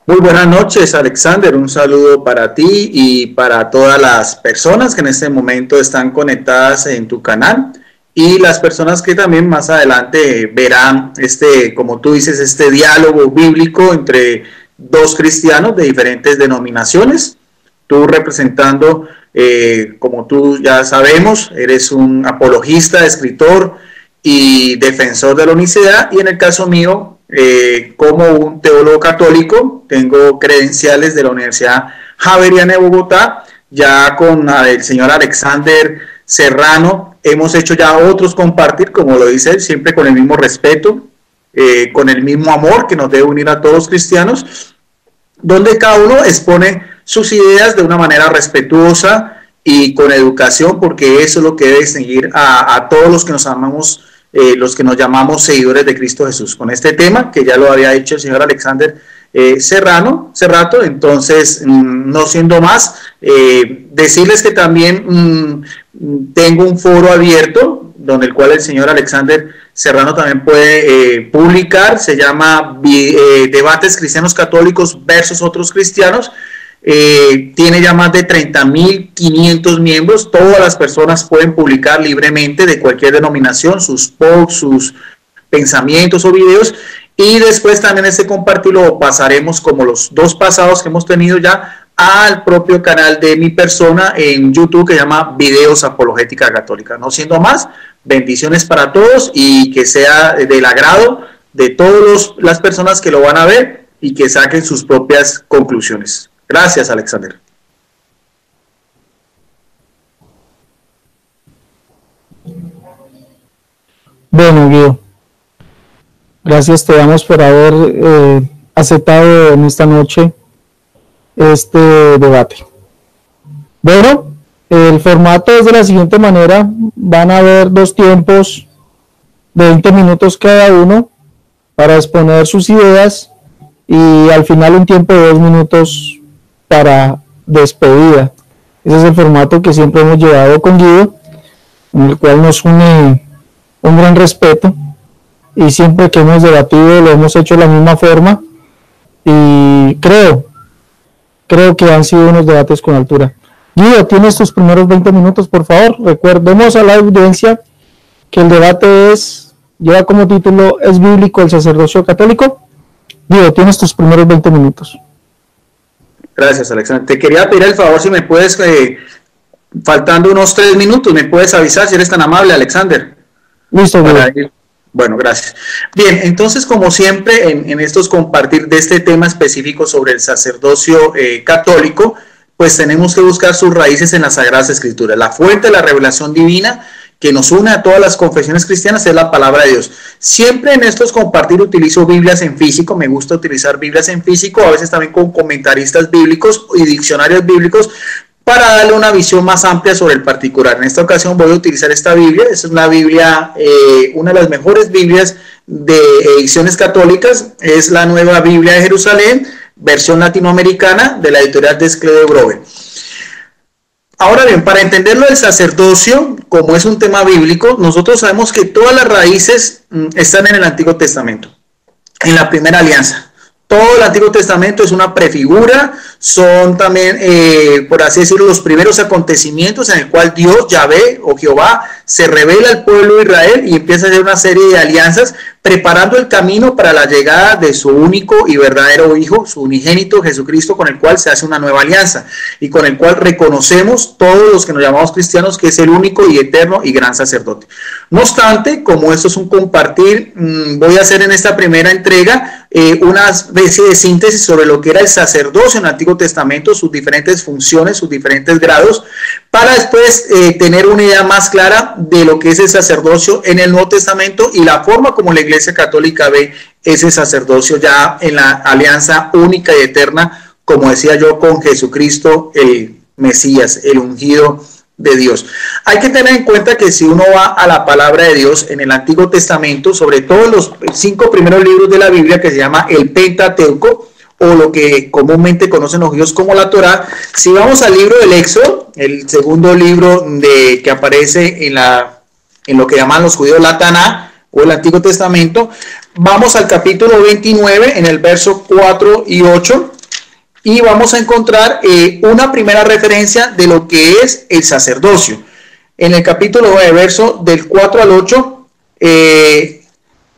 Muy buenas noches, Alexander. Un saludo para ti y para todas las personas que en este momento están conectadas en tu canal y las personas que también más adelante verán como tú dices, este diálogo bíblico entre dos cristianos de diferentes denominaciones. Tú representando, como tú ya sabemos, eres un apologista, escritor y defensor de la unicidad, y en el caso mío, como un teólogo católico, tengo credenciales de la Universidad Javeriana de Bogotá. Ya con el señor Alexander Serrano hemos hecho ya otros compartir, como lo dice él, siempre con el mismo respeto, con el mismo amor que nos debe unir a todos los cristianos, donde cada uno expone sus ideas de una manera respetuosa y con educación, porque eso es lo que debe distinguir a todos los que nos amamos, los que nos llamamos seguidores de Cristo Jesús. Con este tema, que ya lo había dicho el señor Alexander Serrato, entonces, no siendo más, decirles que también tengo un foro abierto, donde el cual el señor Alexander Serrano también puede publicar, se llama Debates Cristianos Católicos versus Otros Cristianos. Tiene ya más de 30.500 miembros. Todas las personas pueden publicar libremente de cualquier denominación sus posts, sus pensamientos o videos, y después también compartir lo pasaremos, como los dos pasados que hemos tenido ya, al propio canal de mi persona en YouTube, que se llama Videos Apologética Católica. No siendo más, bendiciones para todos y que sea del agrado de todas las personas que lo van a ver y que saquen sus propias conclusiones. Gracias, Alexander. Bueno, Guido, gracias te damos por haber aceptado en esta noche este debate. Bueno, el formato es de la siguiente manera: van a haber dos tiempos de 20 minutos cada uno para exponer sus ideas, y al final un tiempo de 2 minutos para despedida. Ese es el formato que siempre hemos llevado con Guido, en el cual nos une un gran respeto, y siempre que hemos debatido lo hemos hecho de la misma forma, y creo que han sido unos debates con altura. Guido, tienes tus primeros 20 minutos, por favor. Recordemos a la audiencia que el debate lleva como título: ¿es bíblico el sacerdocio católico? Guido, tienes tus primeros 20 minutos. Gracias, Alexander. Te quería pedir el favor, si me puedes, faltando unos 3 minutos, me puedes avisar, si eres tan amable, Alexander. Listo, Guido. Bueno, gracias. Bien, entonces, como siempre, en estos compartir de este tema específico sobre el sacerdocio católico, pues tenemos que buscar sus raíces en las Sagradas Escrituras. La fuente de la revelación divina que nos une a todas las confesiones cristianas es la palabra de Dios. Siempre en estos compartir utilizo Biblias en físico, me gusta utilizar Biblias en físico, a veces también con comentaristas bíblicos y diccionarios bíblicos, para darle una visión más amplia sobre el particular. En esta ocasión voy a utilizar esta Biblia. Es una Biblia, una de las mejores Biblias de ediciones católicas. Es la Nueva Biblia de Jerusalén, versión latinoamericana, de la editorial Desclée de Grove. Ahora bien, para entenderlo del sacerdocio, como es un tema bíblico, nosotros sabemos que todas las raíces están en el Antiguo Testamento, en la primera alianza. Todo el Antiguo Testamento es una prefigura, son también, por así decirlo, los primeros acontecimientos en el cual Dios, Yahvé o Jehová, se revela al pueblo de Israel y empieza a hacer una serie de alianzas, preparando el camino para la llegada de su único y verdadero Hijo, su unigénito Jesucristo, con el cual se hace una nueva alianza y con el cual reconocemos todos los que nos llamamos cristianos que es el único y eterno y gran sacerdote. No obstante, como esto es un compartir, voy a hacer en esta primera entrega una especie de síntesis sobre lo que era el sacerdocio en el Antiguo Testamento, sus diferentes funciones, sus diferentes grados, para después tener una idea más clara de lo que es el sacerdocio en el Nuevo Testamento y la forma como la Iglesia Católica ve ese sacerdocio ya en la alianza única y eterna, como decía yo, con Jesucristo, el Mesías, el ungido de Dios. Hay que tener en cuenta que si uno va a la palabra de Dios en el Antiguo Testamento, sobre todo en los 5 primeros libros de la Biblia, que se llama el Pentateuco, o lo que comúnmente conocen los judíos como la Torá, si vamos al libro del Éxodo, el segundo libro que aparece en lo que llaman los judíos la Taná, o el Antiguo Testamento, vamos al capítulo 29, en el verso 4 y 8, y vamos a encontrar una primera referencia de lo que es el sacerdocio. En el capítulo 9, verso del 4 al 8,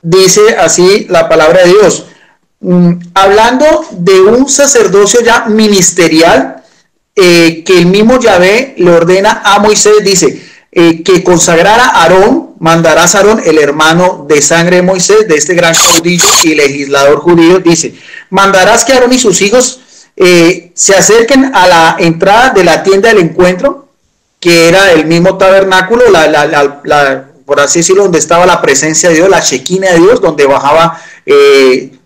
dice así la palabra de Dios, hablando de un sacerdocio ya ministerial, que el mismo Yahvé le ordena a Moisés, dice, que consagrara a Aarón, mandarás a Aarón, el hermano de sangre de Moisés, de este gran caudillo y legislador judío, dice, mandarás que Aarón y sus hijos se acerquen a la entrada de la tienda del encuentro, que era el mismo tabernáculo, por así decirlo, donde estaba la presencia de Dios, la Shekinah de Dios, donde bajaba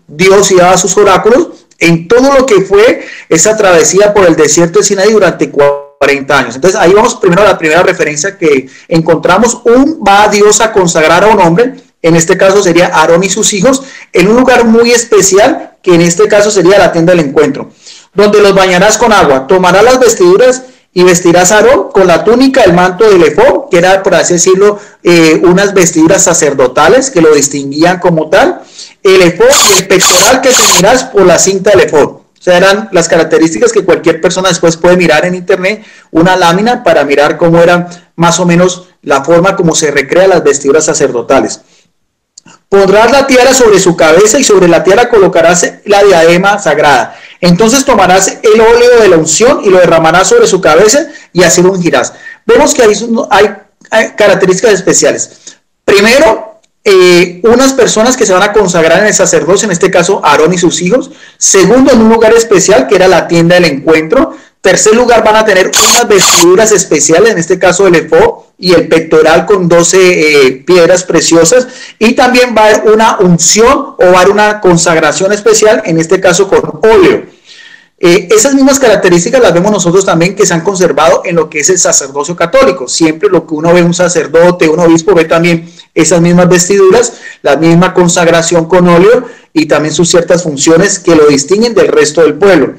Dios y daba sus oráculos, en todo lo que fue esa travesía por el desierto de Sinaí durante 40 años. Entonces ahí vamos primero a la primera referencia que encontramos, va a Dios a consagrar a un hombre, en este caso sería Aarón y sus hijos, en un lugar muy especial, que en este caso sería la tienda del encuentro, donde los bañarás con agua, tomarás las vestiduras y vestirás a Aarón con la túnica, el manto del efod, que era, por así decirlo, unas vestiduras sacerdotales que lo distinguían como tal, el efod y el pectoral que ceñirás por la cinta del efod. O sea, eran las características que cualquier persona después puede mirar en internet, una lámina para mirar cómo era más o menos la forma como se recrean las vestiduras sacerdotales. Pondrás la tiara sobre su cabeza y sobre la tiara colocarás la diadema sagrada. Entonces tomarás el óleo de la unción y lo derramarás sobre su cabeza y así lo ungirás. Vemos que hay características especiales. Primero, unas personas que se van a consagrar en el sacerdocio, en este caso Aarón y sus hijos. Segundo, en un lugar especial que era la tienda del encuentro. Tercer lugar, van a tener unas vestiduras especiales, en este caso el efod y el pectoral con 12 piedras preciosas, y también va a haber una unción o va a haber una consagración especial, en este caso con óleo. Esas mismas características las vemos nosotros también que se han conservado en lo que es el sacerdocio católico. Siempre lo que uno ve un sacerdote, un obispo, ve también esas mismas vestiduras, la misma consagración con óleo y también sus ciertas funciones que lo distinguen del resto del pueblo.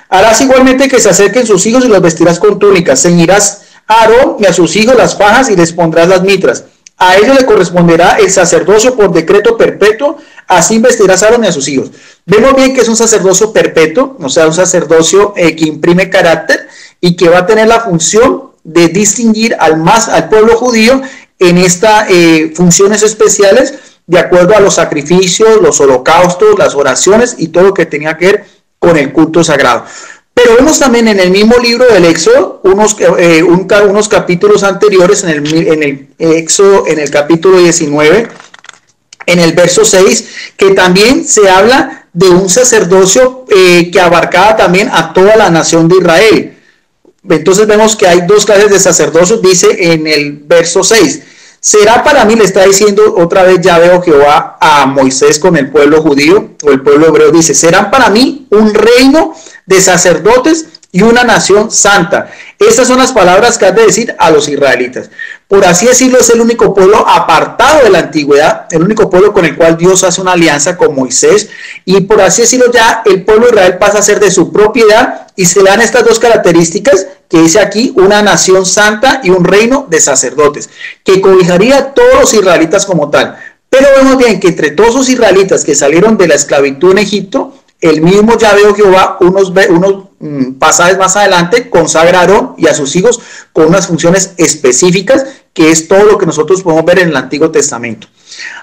Harás igualmente que se acerquen sus hijos y los vestirás con túnicas. Ceñirás a Aarón y a sus hijos las fajas y les pondrás las mitras. A ellos le corresponderá el sacerdocio por decreto perpetuo, así vestirás a Aarón y a sus hijos. Vemos bien que es un sacerdocio perpetuo, o sea, un sacerdocio que imprime carácter y que va a tener la función de distinguir al pueblo judío en estas funciones especiales, de acuerdo a los sacrificios, los holocaustos, las oraciones y todo lo que tenía que ver con el culto sagrado. Pero vemos también en el mismo libro del Éxodo, unos capítulos anteriores, en el Éxodo, en el capítulo 19, en el verso 6, que también se habla de un sacerdocio que abarcaba también a toda la nación de Israel. Entonces vemos que hay dos clases de sacerdocios, dice en el verso 6. Será para mí, le está diciendo otra vez Yahvé o Jehová a Moisés con el pueblo judío o el pueblo hebreo, dice, serán para mí un reino de sacerdotes y una nación santa. Estas son las palabras que has de decir a los israelitas. Por así decirlo, es el único pueblo apartado de la antigüedad, el único pueblo con el cual Dios hace una alianza con Moisés, y por así decirlo ya el pueblo de Israel pasa a ser de su propiedad y se le dan estas dos características que dice aquí, una nación santa y un reino de sacerdotes, que cobijaría a todos los israelitas como tal. Pero vemos bien que entre todos los israelitas que salieron de la esclavitud en Egipto, el mismo Yahvé o Jehová, unos pasajes más adelante, consagraron y a sus hijos con unas funciones específicas, que es todo lo que nosotros podemos ver en el Antiguo Testamento.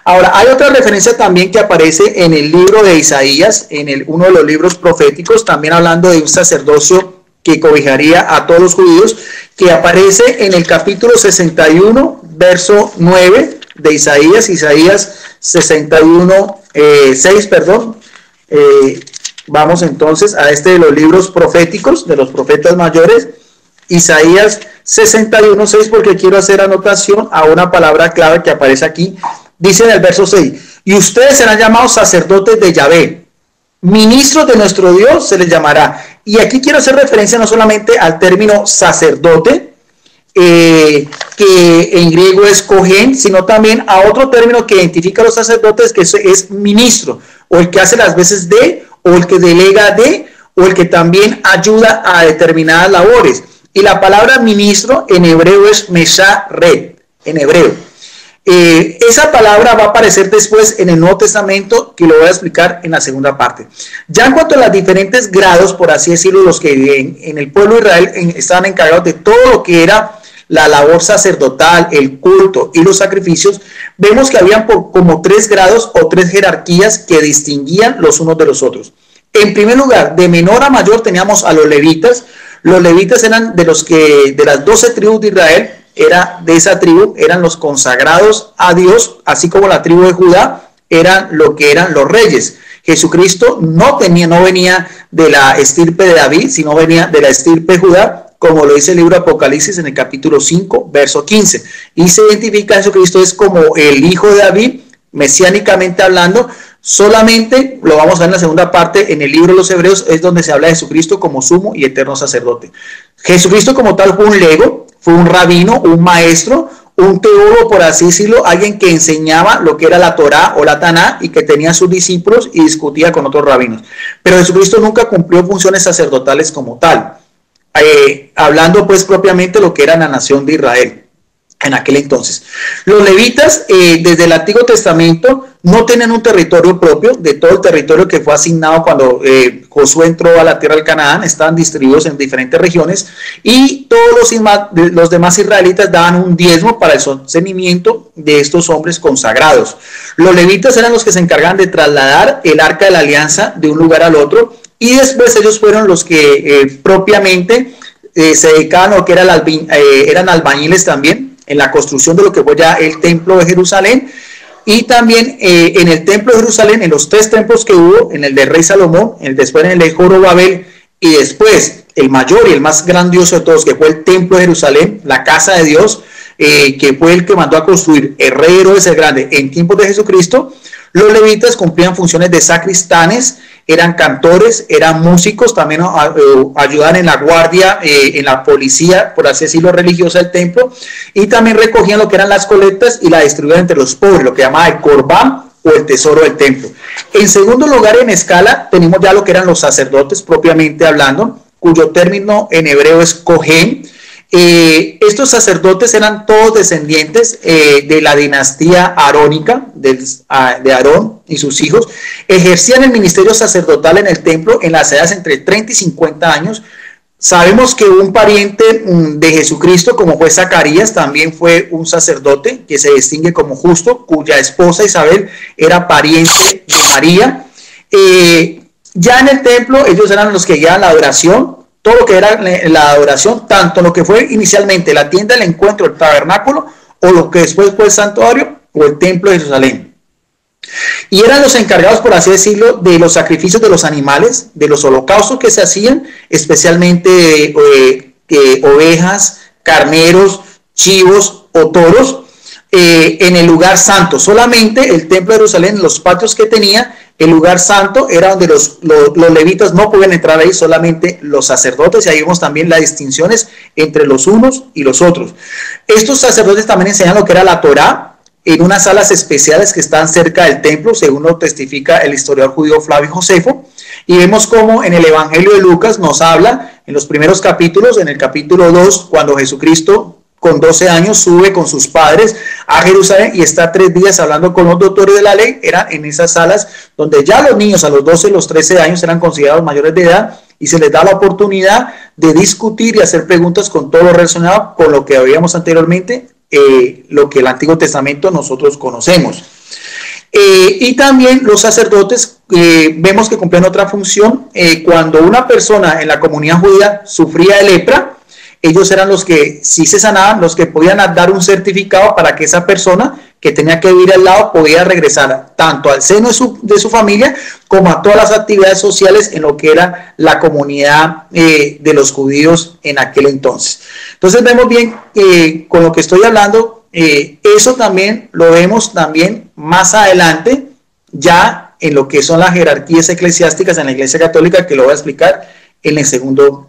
Ahora, hay otra referencia también que aparece en el libro de Isaías, uno de los libros proféticos, también hablando de un sacerdocio que cobijaría a todos los judíos, que aparece en el capítulo 61, verso 9 de Isaías 61, 6, perdón. Vamos entonces a de los libros proféticos, de los profetas mayores, Isaías 61, 6, porque quiero hacer anotación a una palabra clave que aparece aquí. Dice en el verso 6, y ustedes serán llamados sacerdotes de Yahvé, ministros de nuestro Dios se les llamará. Y aquí quiero hacer referencia no solamente al término sacerdote, que en griego es cohen, sino también a otro término que identifica a los sacerdotes, que es ministro, o el que hace las veces de, o el que delega de, o el que también ayuda a determinadas labores. Y la palabra ministro en hebreo es mesharet, en hebreo. Esa palabra va a aparecer después en el Nuevo Testamento, que lo voy a explicar en la segunda parte. Ya en cuanto a los diferentes grados, por así decirlo, los que en el pueblo de Israel estaban encargados de todo lo que era la labor sacerdotal, el culto y los sacrificios, vemos que habían como 3 grados o 3 jerarquías que distinguían los unos de los otros. En primer lugar, de menor a mayor teníamos a los levitas. Los levitas eran de las 12 tribus de Israel, eran los consagrados a Dios, así como la tribu de Judá eran lo que eran los reyes. Jesucristo no venía de la estirpe de David, sino venía de la estirpe de Judá, como lo dice el libro de Apocalipsis en el capítulo 5, verso 15. Y se identifica a Jesucristo es como el hijo de David, mesiánicamente hablando. Solamente lo vamos a ver en la segunda parte, en el libro de los Hebreos, es donde se habla de Jesucristo como sumo y eterno sacerdote. Jesucristo como tal fue un lego, fue un rabino, un maestro, un teólogo, por así decirlo, alguien que enseñaba lo que era la Torá o la Taná y que tenía sus discípulos y discutía con otros rabinos. Pero Jesucristo nunca cumplió funciones sacerdotales como tal, hablando pues propiamente lo que era la nación de Israel en aquel entonces. Los levitas, desde el Antiguo Testamento, no tenían un territorio propio. De todo el territorio que fue asignado cuando Josué entró a la tierra del Canaán, estaban distribuidos en diferentes regiones, y todos los demás israelitas daban un diezmo para el sostenimiento de estos hombres consagrados. Los levitas eran los que se encargaban de trasladar el arca de la alianza de un lugar al otro, y después ellos fueron los que propiamente se dedicaban a lo que era eran albañiles también en la construcción de lo que fue ya el templo de Jerusalén. Y también en el templo de Jerusalén, en los 3 templos que hubo, en el del rey Salomón, después en el de Zorobabel, y después el mayor y el más grandioso de todos, que fue el templo de Jerusalén, la casa de Dios, que fue el que mandó a construir el rey Herodes el Grande en tiempos de Jesucristo. Los levitas cumplían funciones de sacristanes, eran cantores, eran músicos, también ayudaban en la guardia, en la policía, por así decirlo, religiosa del templo, y también recogían lo que eran las colectas y la distribuían entre los pobres, lo que llamaba el corbán o el tesoro del templo. En segundo lugar, en escala, tenemos ya lo que eran los sacerdotes propiamente hablando, cuyo término en hebreo es Cohen. Estos sacerdotes eran todos descendientes de la dinastía arónica, de Aarón y sus hijos. Ejercían el ministerio sacerdotal en el templo en las edades entre 30 y 50 años. Sabemos que un pariente de Jesucristo, como fue Zacarías, también fue un sacerdote que se distingue como justo, cuya esposa Isabel era pariente de María. Ya en el templo ellos eran los que guiaban la adoración, todo lo que era la adoración, tanto lo que fue inicialmente la tienda del encuentro, el tabernáculo, o lo que después fue el santuario o el templo de Jerusalén. Y eran los encargados, por así decirlo, de los sacrificios de los animales, de los holocaustos que se hacían, especialmente ovejas, carneros, chivos o toros, en el lugar santo. Solamente el templo de Jerusalén, los patios que tenía, el lugar santo era donde los levitas no podían entrar ahí, solamente los sacerdotes, y ahí vemos también las distinciones entre los unos y los otros. Estos sacerdotes también enseñan lo que era la Torá en unas salas especiales que están cerca del templo, según lo testifica el historiador judío Flavio Josefo, y vemos cómo en el Evangelio de Lucas nos habla en los primeros capítulos, en el capítulo 2, cuando Jesucristo con 12 años sube con sus padres a Jerusalén y está 3 días hablando con los doctores de la ley. Era en esas salas donde ya los niños a los 12 y los 13 años eran considerados mayores de edad y se les da la oportunidad de discutir y hacer preguntas con todo lo relacionado con lo que habíamos anteriormente, lo que el Antiguo Testamento nosotros conocemos. Y también los sacerdotes vemos que cumplían otra función. Cuando una persona en la comunidad judía sufría de lepra, ellos eran los que, si se sanaban, los que podían dar un certificado para que esa persona que tenía que vivir al lado podía regresar tanto al seno de su familia como a todas las actividades sociales en lo que era la comunidad de los judíos en aquel entonces. Entonces vemos bien con lo que estoy hablando, eso también lo vemos también más adelante ya en lo que son las jerarquías eclesiásticas en la Iglesia Católica, que lo voy a explicar en el segundo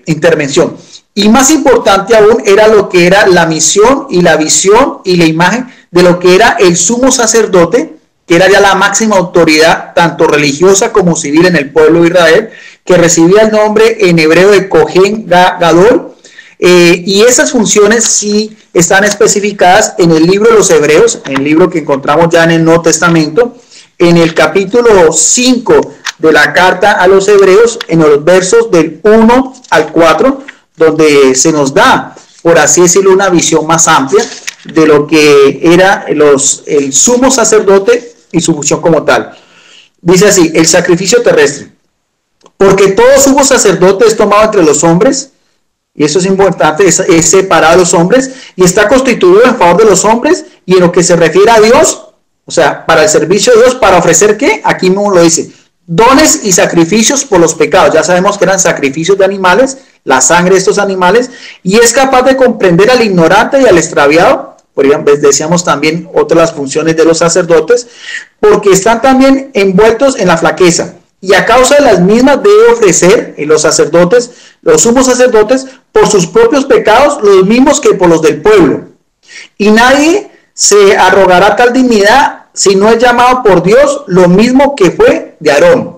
intervención. Y más importante aún era lo que era la misión y la visión y la imagen de lo que era el sumo sacerdote, que era ya la máxima autoridad tanto religiosa como civil en el pueblo de Israel, que recibía el nombre en hebreo de Cohen Gadol. Y esas funciones sí están especificadas en el libro de los Hebreos, en el libro que encontramos ya en el Nuevo Testamento, en el capítulo 5 de la carta a los Hebreos, en los versos del 1 al 4, donde se nos da, por así decirlo, una visión más amplia de lo que era el sumo sacerdote y su función como tal. Dice así: el sacrificio terrestre. Porque todo sumo sacerdote es tomado entre los hombres, y eso es importante, es separado de los hombres, y está constituido en favor de los hombres, y en lo que se refiere a Dios, o sea, para el servicio de Dios, para ofrecer, ¿qué? Aquí mismo lo dice: dones y sacrificios por los pecados. Ya sabemos que eran sacrificios de animales, la sangre de estos animales, y es capaz de comprender al ignorante y al extraviado. Por ejemplo, decíamos también otras las funciones de los sacerdotes, porque están también envueltos en la flaqueza, y a causa de las mismas debe ofrecer los sacerdotes, los sumos sacerdotes, por sus propios pecados, los mismos que por los del pueblo. Y nadie se arrogará tal dignidad si no es llamado por Dios, lo mismo que fue de Aarón.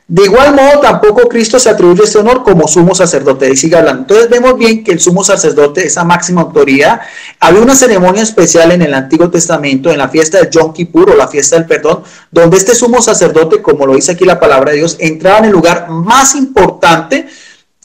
De igual modo, tampoco Cristo se atribuye este honor como sumo sacerdote. Y sigue hablando. Entonces vemos bien que el sumo sacerdote, esa máxima autoridad, había una ceremonia especial en el Antiguo Testamento, en la fiesta del Yom Kippur o la fiesta del perdón, donde este sumo sacerdote, como lo dice aquí la palabra de Dios, entraba en el lugar más importante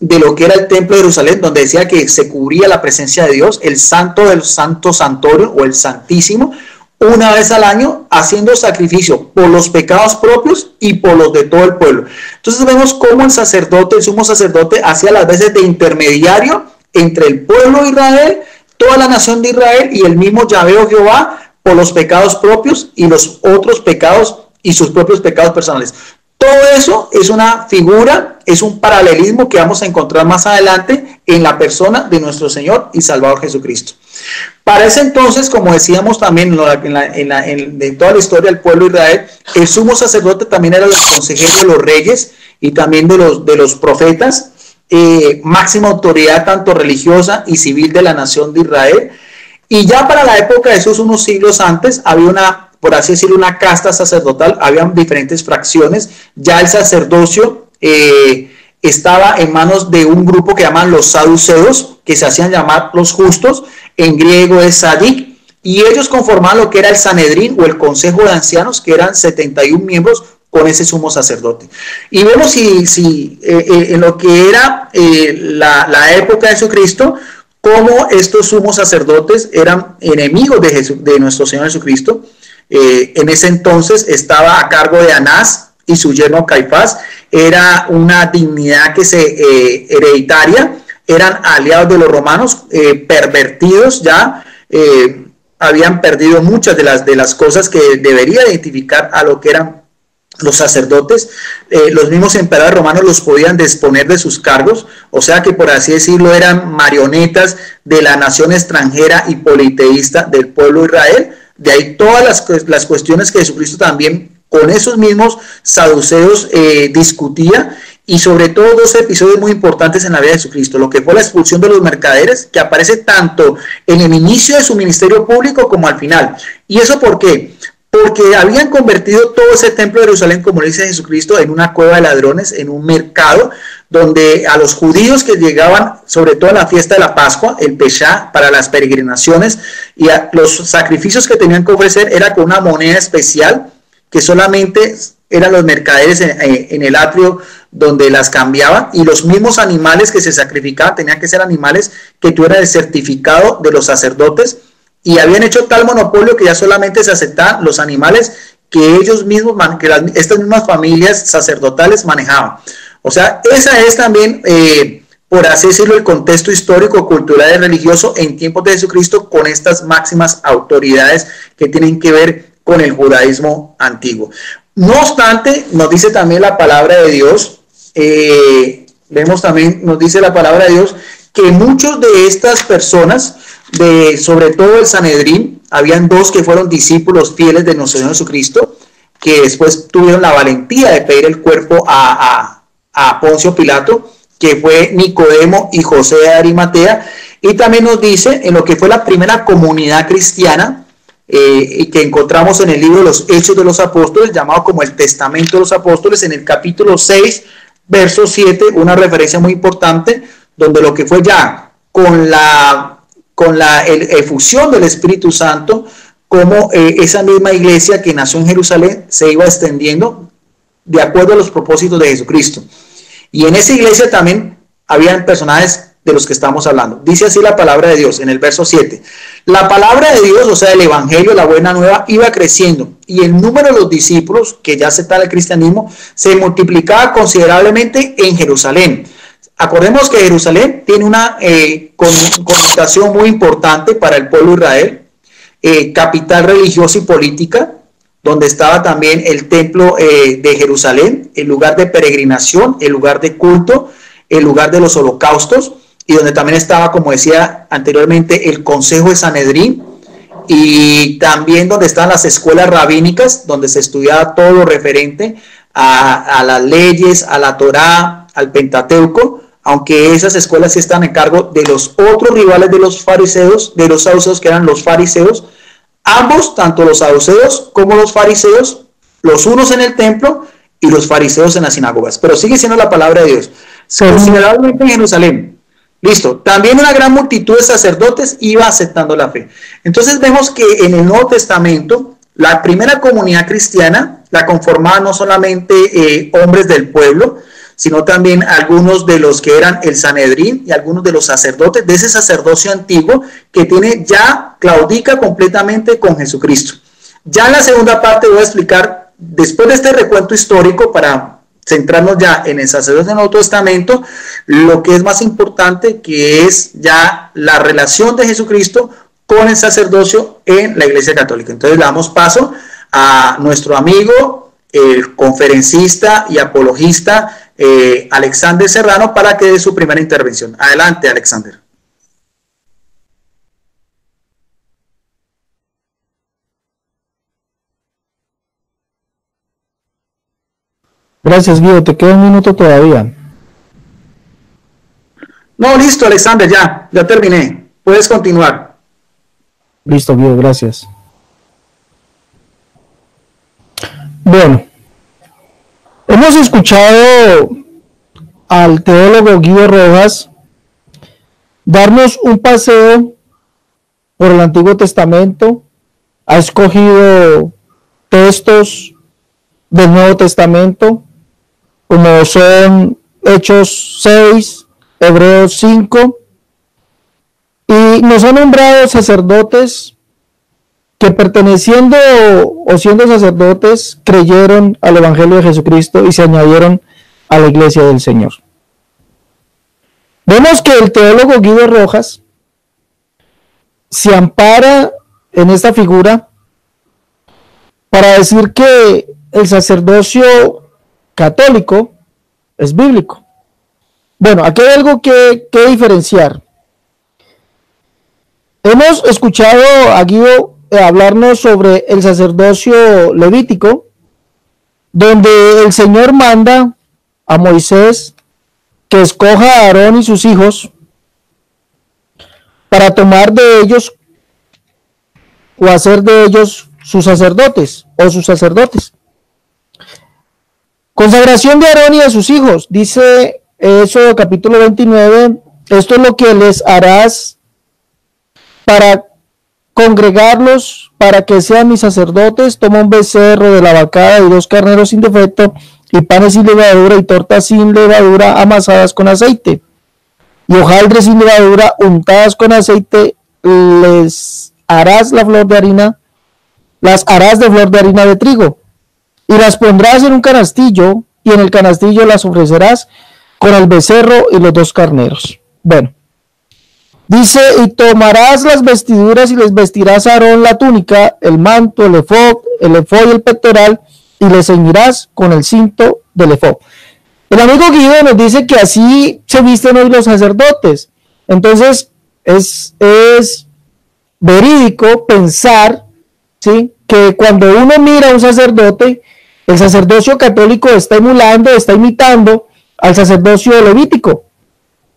de lo que era el templo de Jerusalén, donde decía que se cubría la presencia de Dios, el santo del santo santorio o el santísimo, una vez al año, haciendo sacrificio por los pecados propios y por los de todo el pueblo. Entonces vemos cómo el sacerdote, el sumo sacerdote, hacía las veces de intermediario entre el pueblo de Israel, toda la nación de Israel y el mismo Yahvé o Jehová, por los pecados propios y los otros pecados y sus propios pecados personales. Todo eso es una figura, es un paralelismo que vamos a encontrar más adelante en la persona de nuestro Señor y Salvador Jesucristo. Para ese entonces, como decíamos también de toda la historia del pueblo de Israel, el sumo sacerdote también era el consejero de los reyes y también de los profetas, máxima autoridad tanto religiosa y civil de la nación de Israel. Y ya para la época de Jesús, unos siglos antes, había una, por así decirlo, una casta sacerdotal, habían diferentes fracciones. Ya el sacerdocio estaba en manos de un grupo que llaman los saduceos, que se hacían llamar los justos, en griego es sadik, y ellos conformaban lo que era el Sanedrín o el Consejo de Ancianos, que eran 71 miembros con ese sumo sacerdote. Y vemos en lo que era la época de Jesucristo, cómo estos sumos sacerdotes eran enemigos de nuestro Señor Jesucristo. En ese entonces estaba a cargo de Anás y su yerno Caifás. Era una dignidad que se hereditaria, eran aliados de los romanos, pervertidos ya, habían perdido muchas de las cosas que debería identificar a lo que eran los sacerdotes. Los mismos emperadores romanos los podían disponer de sus cargos, o sea que, por así decirlo, eran marionetas de la nación extranjera y politeísta del pueblo de Israel. De ahí todas las cuestiones que Jesucristo también con esos mismos saduceos discutía, y sobre todo dos episodios muy importantes en la vida de Jesucristo: lo que fue la expulsión de los mercaderes, que aparece tanto en el inicio de su ministerio público como al final. ¿Y eso por qué? Porque habían convertido todo ese templo de Jerusalén, como le dice Jesucristo, en una cueva de ladrones, en un mercado, donde a los judíos que llegaban, sobre todo en la fiesta de la Pascua, el Peshá, para las peregrinaciones, y los sacrificios que tenían que ofrecer era con una moneda especial, que solamente eran los mercaderes en el atrio donde las cambiaban, y los mismos animales que se sacrificaban tenían que ser animales que tuvieran el certificado de los sacerdotes, y habían hecho tal monopolio que ya solamente se aceptaban los animales que ellos mismos, estas mismas familias sacerdotales manejaban. O sea, esa es también, por así decirlo, el contexto histórico, cultural y religioso en tiempos de Jesucristo, con estas máximas autoridades que tienen que ver con el judaísmo antiguo. No obstante, nos dice también la palabra de Dios, vemos también, nos dice la palabra de Dios, que muchos de estas personas, sobre todo el Sanedrín, habían dos que fueron discípulos fieles de nuestro Señor Jesucristo, que después tuvieron la valentía de pedir el cuerpo a Poncio Pilato, que fue Nicodemo y José de Arimatea. Y también nos dice en lo que fue la primera comunidad cristiana, que encontramos en el libro de los Hechos de los Apóstoles, llamado como el Testamento de los Apóstoles, en el capítulo 6, verso 7, una referencia muy importante, donde lo que fue ya con la efusión del Espíritu Santo, como esa misma iglesia que nació en Jerusalén se iba extendiendo de acuerdo a los propósitos de Jesucristo. Y en esa iglesia también habían personajes de los que estamos hablando. Dice así la palabra de Dios en el verso 7. La palabra de Dios, o sea, el evangelio, la buena nueva, iba creciendo y el número de los discípulos, que ya aceptaba el cristianismo, se multiplicaba considerablemente en Jerusalén. Acordemos que Jerusalén tiene una connotación muy importante para el pueblo de Israel, capital religiosa y política, donde estaba también el templo de Jerusalén, el lugar de peregrinación, el lugar de culto, el lugar de los holocaustos, y donde también estaba, como decía anteriormente, el Consejo de Sanedrín, y también donde están las escuelas rabínicas, donde se estudiaba todo lo referente a las leyes, a la Torá, al Pentateuco, aunque esas escuelas sí están en cargo de los otros rivales de los fariseos, de los saduceos, que eran los fariseos. Ambos, tanto los saduceos como los fariseos, los unos en el templo y los fariseos en las sinagogas. Pero sigue siendo la palabra de Dios. Considerablemente en Jerusalén. Listo. También una gran multitud de sacerdotes iba aceptando la fe. Entonces vemos que en el Nuevo Testamento, la primera comunidad cristiana la conformaban no solamente hombres del pueblo, sino también algunos de los que eran el Sanedrín y algunos de los sacerdotes de ese sacerdocio antiguo que tiene ya claudica completamente con Jesucristo. Ya en la segunda parte voy a explicar, después de este recuento histórico, para centrarnos ya en el sacerdocio del Nuevo Testamento, lo que es más importante, que es ya la relación de Jesucristo con el sacerdocio en la Iglesia Católica. Entonces le damos paso a nuestro amigo, el conferencista y apologista Alexander Serrano, para que dé su primera intervención. Adelante, Alexander. Gracias, Guido. Te queda un minuto todavía. No, listo, Alexander, ya terminé. Puedes continuar. Listo, Guido, gracias. Bueno, hemos escuchado al teólogo Guido Rojas darnos un paseo por el Antiguo Testamento. Ha escogido textos del Nuevo Testamento, como son Hechos 6, Hebreos 5, y nos ha nombrado sacerdotes que, perteneciendo o siendo sacerdotes, creyeron al Evangelio de Jesucristo y se añadieron a la Iglesia del Señor. Vemos que el teólogo Guido Rojas se ampara en esta figura para decir que el sacerdocio católico es bíblico. Bueno, aquí hay algo que diferenciar. Hemos escuchado a Guido hablarnos sobre el sacerdocio levítico, donde el Señor manda a Moisés que escoja a Aarón y sus hijos para tomar de ellos o hacer de ellos sus sacerdotes o sus sacerdotes. Consagración de Aarón y de sus hijos, dice Éxodo capítulo 29, esto es lo que les harás para congregarlos, para que sean mis sacerdotes. Toma un becerro de la vacada y 2 carneros sin defecto, y panes sin levadura y tortas sin levadura amasadas con aceite, y hojaldres sin levadura untadas con aceite. Les harás la flor de harina, las harás de flor de harina de trigo, y las pondrás en un canastillo, y en el canastillo las ofrecerás con el becerro y los 2 carneros. Bueno, dice, y tomarás las vestiduras y les vestirás a Aarón la túnica, el manto, el efod y el pectoral, y le ceñirás con el cinto del efod. El amigo Guido nos dice que así se visten hoy los sacerdotes. Entonces es verídico pensar, ¿sí?, que cuando uno mira a un sacerdote, el sacerdocio católico está emulando, está imitando al sacerdocio levítico.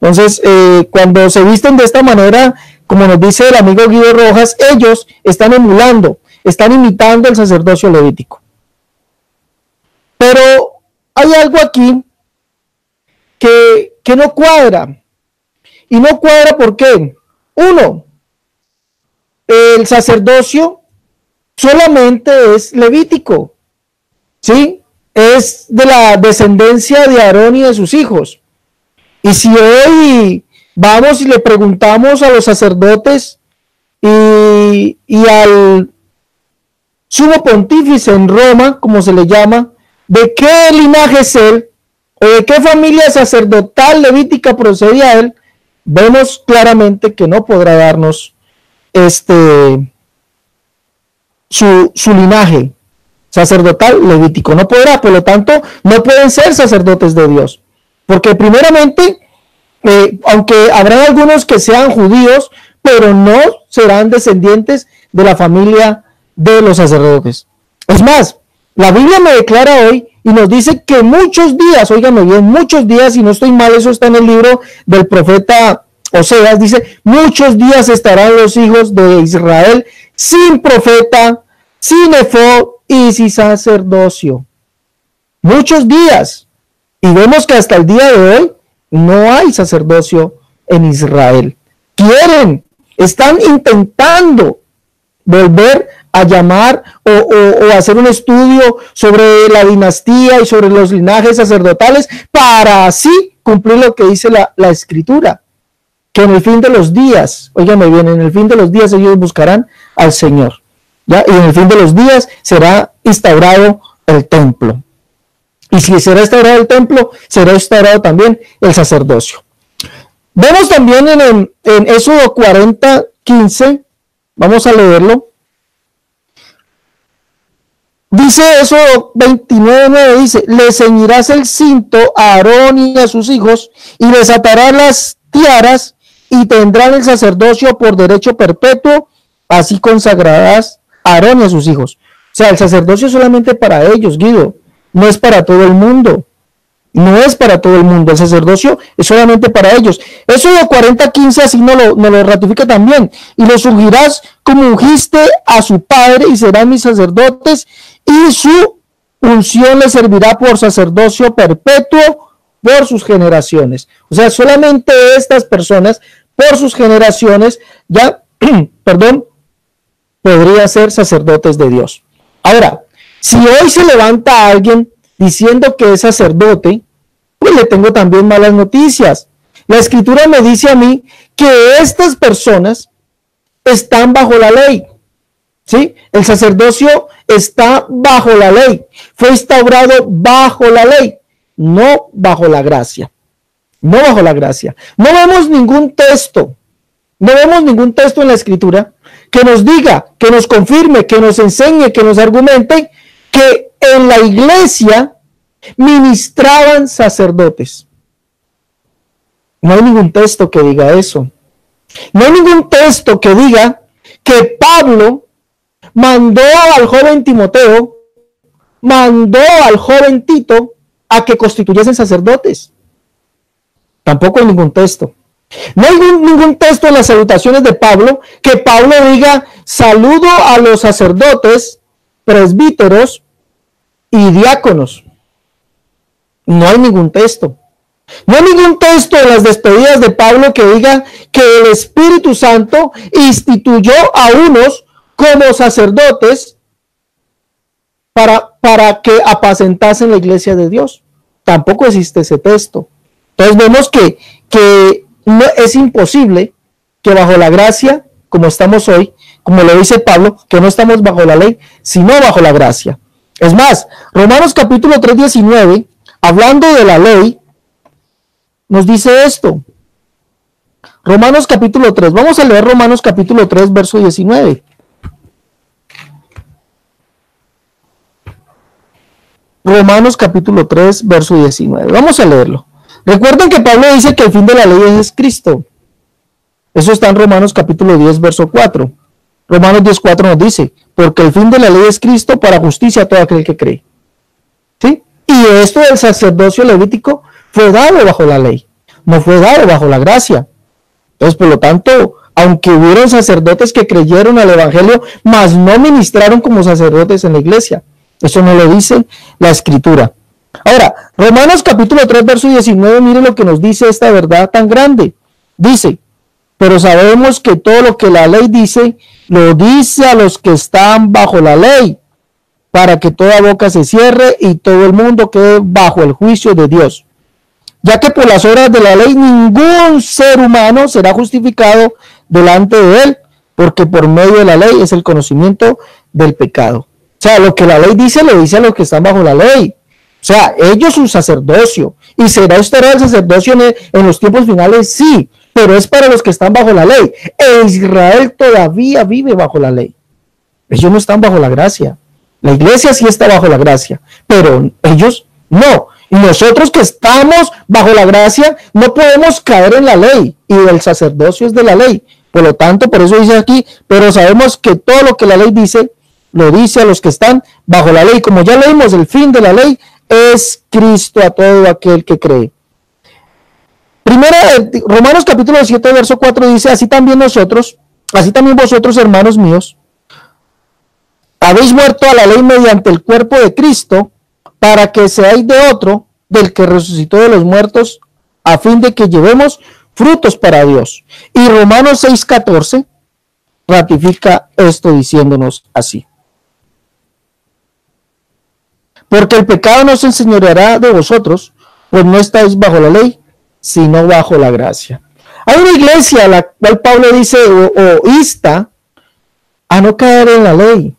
Entonces, cuando se visten de esta manera, como nos dice el amigo Guido Rojas, ellos están emulando, están imitando el sacerdocio levítico. Pero hay algo aquí que no cuadra, y no cuadra. ¿Por qué? Uno, el sacerdocio solamente es levítico, ¿sí? Es de la descendencia de Aarón y de sus hijos. Y si hoy vamos y le preguntamos a los sacerdotes y al sumo pontífice en Roma, como se le llama, de qué linaje es él, o de qué familia sacerdotal levítica procedía él, vemos claramente que no podrá darnos su linaje sacerdotal levítico. No podrá, por lo tanto, no pueden ser sacerdotes de Dios. Porque primeramente, aunque habrá algunos que sean judíos, pero no serán descendientes de la familia de los sacerdotes. Es más, la Biblia me declara hoy y nos dice que muchos días, óigame bien, muchos días, y no estoy mal, eso está en el libro del profeta Oseas, dice, muchos días estarán los hijos de Israel sin profeta, sin efod y sin sacerdocio. Muchos días. Y vemos que hasta el día de hoy no hay sacerdocio en Israel. Están intentando volver a llamar o hacer un estudio sobre la dinastía y sobre los linajes sacerdotales para así cumplir lo que dice la Escritura, que en el fin de los días, óigame bien, en el fin de los días ellos buscarán al Señor, ¿ya? Y en el fin de los días será instaurado el templo. Y si será instaurado el templo, será instaurado también el sacerdocio. Vemos también en Éxodo 40:15, vamos a leerlo. Dice Éxodo 29:9, dice, le ceñirás el cinto a Aarón y a sus hijos, y les atarás las tiaras, y tendrán el sacerdocio por derecho perpetuo, así consagrarás a Aarón y a sus hijos. O sea, el sacerdocio es solamente para ellos, Guido, no es para todo el mundo. No es para todo el mundo, el sacerdocio es solamente para ellos. Eso de 40:15 así no lo ratifica también. Y los ungirás como ungiste a su padre, y serán mis sacerdotes, y su unción les servirá por sacerdocio perpetuo por sus generaciones. O sea, solamente estas personas, por sus generaciones, ya, podría ser sacerdotes de Dios. Ahora, si hoy se levanta alguien diciendo que es sacerdote, pues le tengo también malas noticias. La Escritura me dice a mí que estas personas están bajo la ley, ¿sí? El sacerdocio está bajo la ley, fue instaurado bajo la ley, no bajo la gracia. No bajo la gracia. No vemos ningún texto en la Escritura que nos diga, que nos confirme, que nos enseñe, que nos argumente que en la iglesia ministraban sacerdotes. No hay ningún texto que diga eso. No hay ningún texto que diga que Pablo mandó al joven Timoteo, mandó al joven Tito a que constituyesen sacerdotes. Tampoco hay ningún texto. No hay ningún texto en las salutaciones de Pablo que Pablo diga saludo a los sacerdotes, presbíteros y diáconos. No hay ningún texto. No hay ningún texto en las despedidas de Pablo que diga que el Espíritu Santo instituyó a unos como sacerdotes para que apacentasen la iglesia de Dios. Tampoco existe ese texto. Entonces vemos que no, es imposible que bajo la gracia, como estamos hoy, como lo dice Pablo, que no estamos bajo la ley, sino bajo la gracia. Es más, Romanos capítulo 3:19, hablando de la ley, nos dice esto. Romanos capítulo 3, vamos a leer Romanos capítulo 3, verso 19. Romanos capítulo 3, verso 19. Vamos a leerlo. Recuerden que Pablo dice que el fin de la ley es Cristo. Eso está en Romanos capítulo 10, verso 4. Romanos 10, 4 nos dice, porque el fin de la ley es Cristo para justicia a todo aquel que cree. ¿Sí? Y esto del sacerdocio levítico fue dado bajo la ley, no fue dado bajo la gracia. Entonces, por lo tanto, aunque hubieron sacerdotes que creyeron al evangelio, mas no ministraron como sacerdotes en la iglesia. Eso no lo dice la Escritura. Ahora, Romanos capítulo 3, verso 19, mire lo que nos dice esta verdad tan grande. Dice, pero sabemos que todo lo que la ley dice, lo dice a los que están bajo la ley, para que toda boca se cierre y todo el mundo quede bajo el juicio de Dios. Ya que por las obras de la ley ningún ser humano será justificado delante de él, porque por medio de la ley es el conocimiento del pecado. O sea, lo que la ley dice, lo dice a los que están bajo la ley. O sea, ellos su sacerdocio. ¿Y será instaurado el sacerdocio en los tiempos finales? Sí, pero es para los que están bajo la ley. E Israel todavía vive bajo la ley. Ellos no están bajo la gracia. La iglesia sí está bajo la gracia, pero ellos no. Y nosotros que estamos bajo la gracia no podemos caer en la ley, y el sacerdocio es de la ley. Por lo tanto, por eso dice aquí, pero sabemos que todo lo que la ley dice, lo dice a los que están bajo la ley. Como ya leímos, el fin de la ley es Cristo a todo aquel que cree. Romanos capítulo 7, verso 4 dice, así también vosotros, hermanos míos, habéis muerto a la ley mediante el cuerpo de Cristo, para que seáis de otro, del que resucitó de los muertos, a fin de que llevemos frutos para Dios. Y Romanos 6:14 ratifica esto diciéndonos así. Porque el pecado no se enseñoreará de vosotros, pues no estáis bajo la ley, sino bajo la gracia. Hay una iglesia a la cual Pablo dice o insta a no caer en la ley,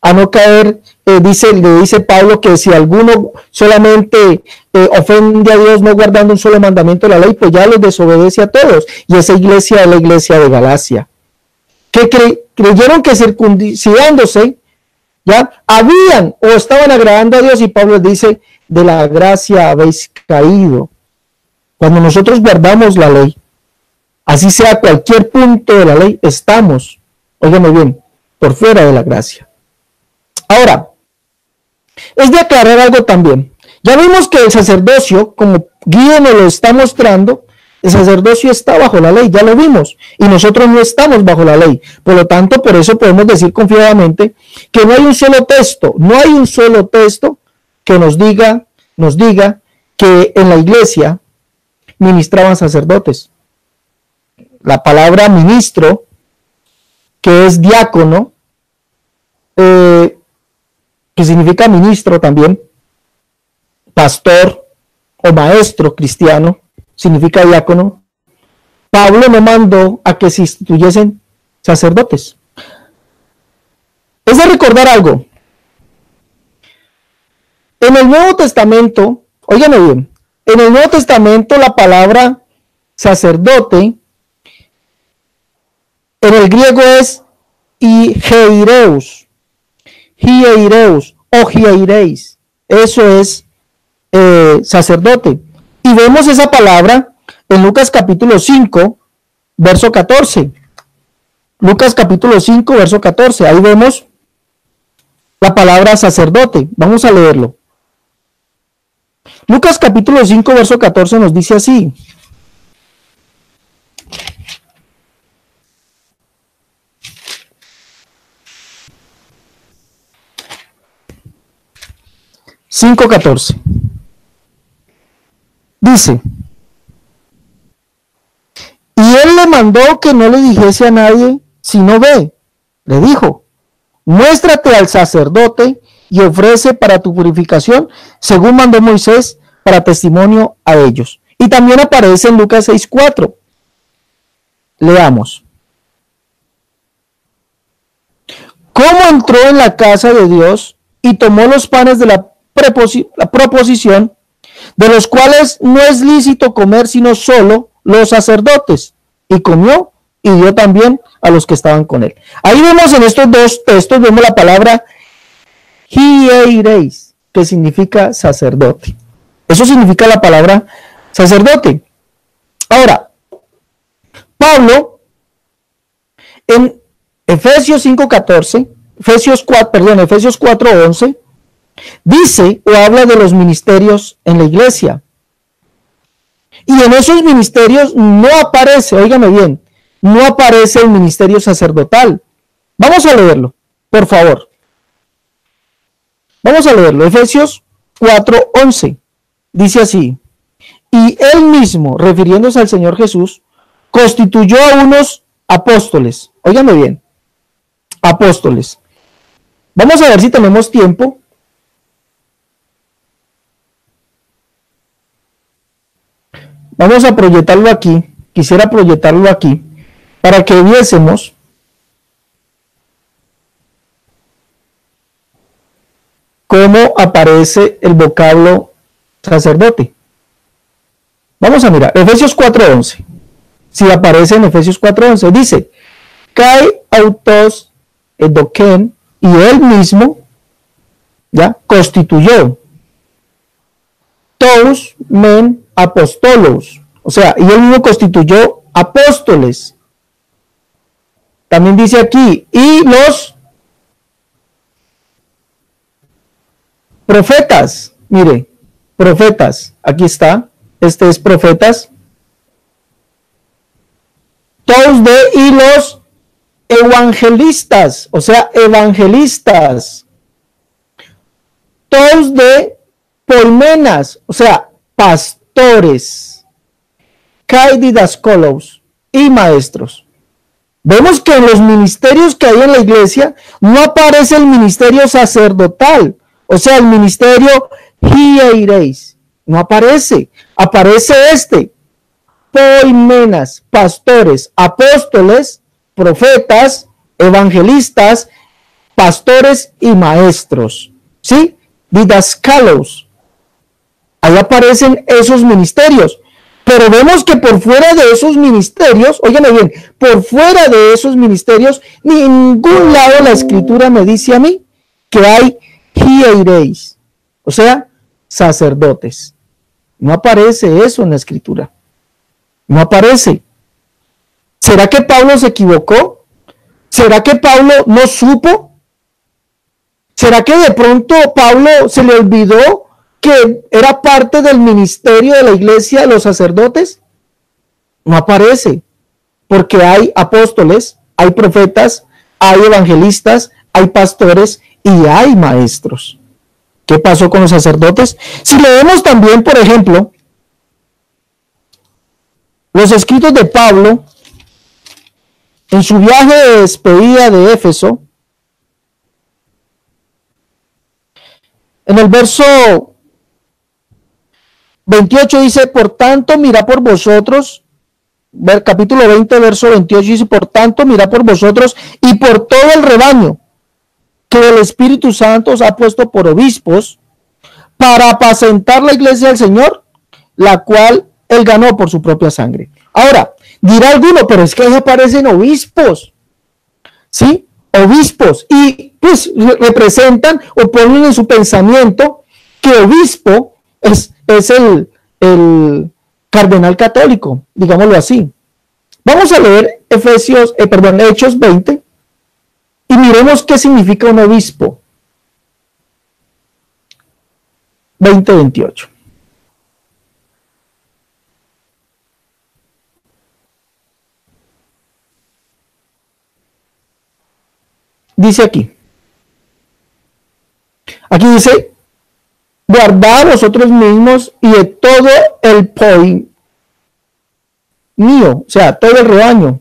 a no caer, le dice Pablo que si alguno solamente ofende a Dios no guardando un solo mandamiento de la ley, pues ya los desobedece a todos. Y esa iglesia es la iglesia de Galacia, que creyeron que circuncidándose ya habían o estaban agradando a Dios, y Pablo dice, de la gracia habéis caído. Cuando nosotros guardamos la ley, así sea cualquier punto de la ley, estamos, óigame bien, por fuera de la gracia. Ahora, es de aclarar algo también. Ya vimos que el sacerdocio, como Guido nos lo está mostrando, el sacerdocio está bajo la ley, ya lo vimos, y nosotros no estamos bajo la ley. Por lo tanto, por eso podemos decir confiadamente que no hay un solo texto que nos diga que en la iglesia ministraban sacerdotes. La palabra ministro, que es diácono, que significa ministro también, pastor o maestro cristiano, significa diácono. Pablo no mandó a que se instituyesen sacerdotes. Es de recordar algo. En el Nuevo Testamento, óigame bien, en el Nuevo Testamento la palabra sacerdote en el griego es hiereus o hiereis. Eso es sacerdote. Y vemos esa palabra en Lucas capítulo 5, verso 14. Lucas capítulo 5, verso 14. Ahí vemos la palabra sacerdote. Vamos a leerlo. Lucas capítulo 5, verso 14 nos dice así. (5:14) dice, y él le mandó que no le dijese a nadie, sino ve, le dijo, muéstrate al sacerdote y ofrece para tu purificación, según mandó Moisés, para testimonio a ellos. Y también aparece en Lucas 6:4. Leamos. ¿Cómo entró en la casa de Dios y tomó los panes de la proposición, de los cuales no es lícito comer sino solo los sacerdotes? Y comió y dio también a los que estaban con él. Ahí vemos en estos dos textos, vemos la palabra hiereis, que significa sacerdote. Eso significa la palabra sacerdote. Ahora, Pablo, en Efesios 4:11, dice o habla de los ministerios en la iglesia. Y en esos ministerios no aparece, óigame bien, no aparece el ministerio sacerdotal. Vamos a leerlo, por favor. Vamos a leerlo. Efesios 4:11. Dice así, y él mismo, refiriéndose al Señor Jesús, constituyó a unos apóstoles. Óigame bien, apóstoles. Vamos a ver si tenemos tiempo. Vamos a proyectarlo aquí. Quisiera proyectarlo aquí para que viésemos cómo aparece el vocablo sacerdote. Vamos a mirar, Efesios 4:11. Si aparece en Efesios 4:11, dice, Kai autos edoken, y él mismo, ya, constituyó tous men apostolos, o sea, y él mismo constituyó apóstoles. También dice aquí, y los profetas, mire, profetas, aquí está, este es profetas, todos de, y los evangelistas, o sea, evangelistas, todos de polmenas, o sea, pastores, kai didascolos y maestros. Vemos que en los ministerios que hay en la iglesia no aparece el ministerio sacerdotal, o sea, el ministerio hiereis, no aparece, aparece polmenas, pastores, apóstoles, profetas, evangelistas, pastores y maestros, ¿sí? Didascalos. Ahí aparecen esos ministerios. Pero vemos que por fuera de esos ministerios, óigame bien, por fuera de esos ministerios, ningún lado la escritura me dice a mí que hay hiereis, o sea, sacerdotes. No aparece eso en la escritura. No aparece. ¿Será que Pablo se equivocó? ¿Será que Pablo no supo? ¿Será que de pronto Pablo se le olvidó que era parte del ministerio de la iglesia de los sacerdotes? No aparece, porque hay apóstoles, hay profetas, hay evangelistas, hay pastores y hay maestros. ¿Qué pasó con los sacerdotes? Si leemos también, por ejemplo, los escritos de Pablo en su viaje de despedida de Éfeso, en el verso 28 dice, por tanto, mira por vosotros, capítulo 20, verso 28 dice, por tanto, mira por vosotros y por todo el rebaño que el Espíritu Santo os ha puesto por obispos para apacentar la iglesia del Señor, la cual él ganó por su propia sangre. Ahora, dirá alguno, pero es que ahí aparecen obispos, ¿sí? Obispos, y pues representan o ponen en su pensamiento que obispo es el cardenal católico, digámoslo así. Vamos a leer Hechos 20 y miremos qué significa un obispo. 20:28. Dice aquí dice, guardad vosotros mismos y de todo el poi mío, o sea, todo el rebaño,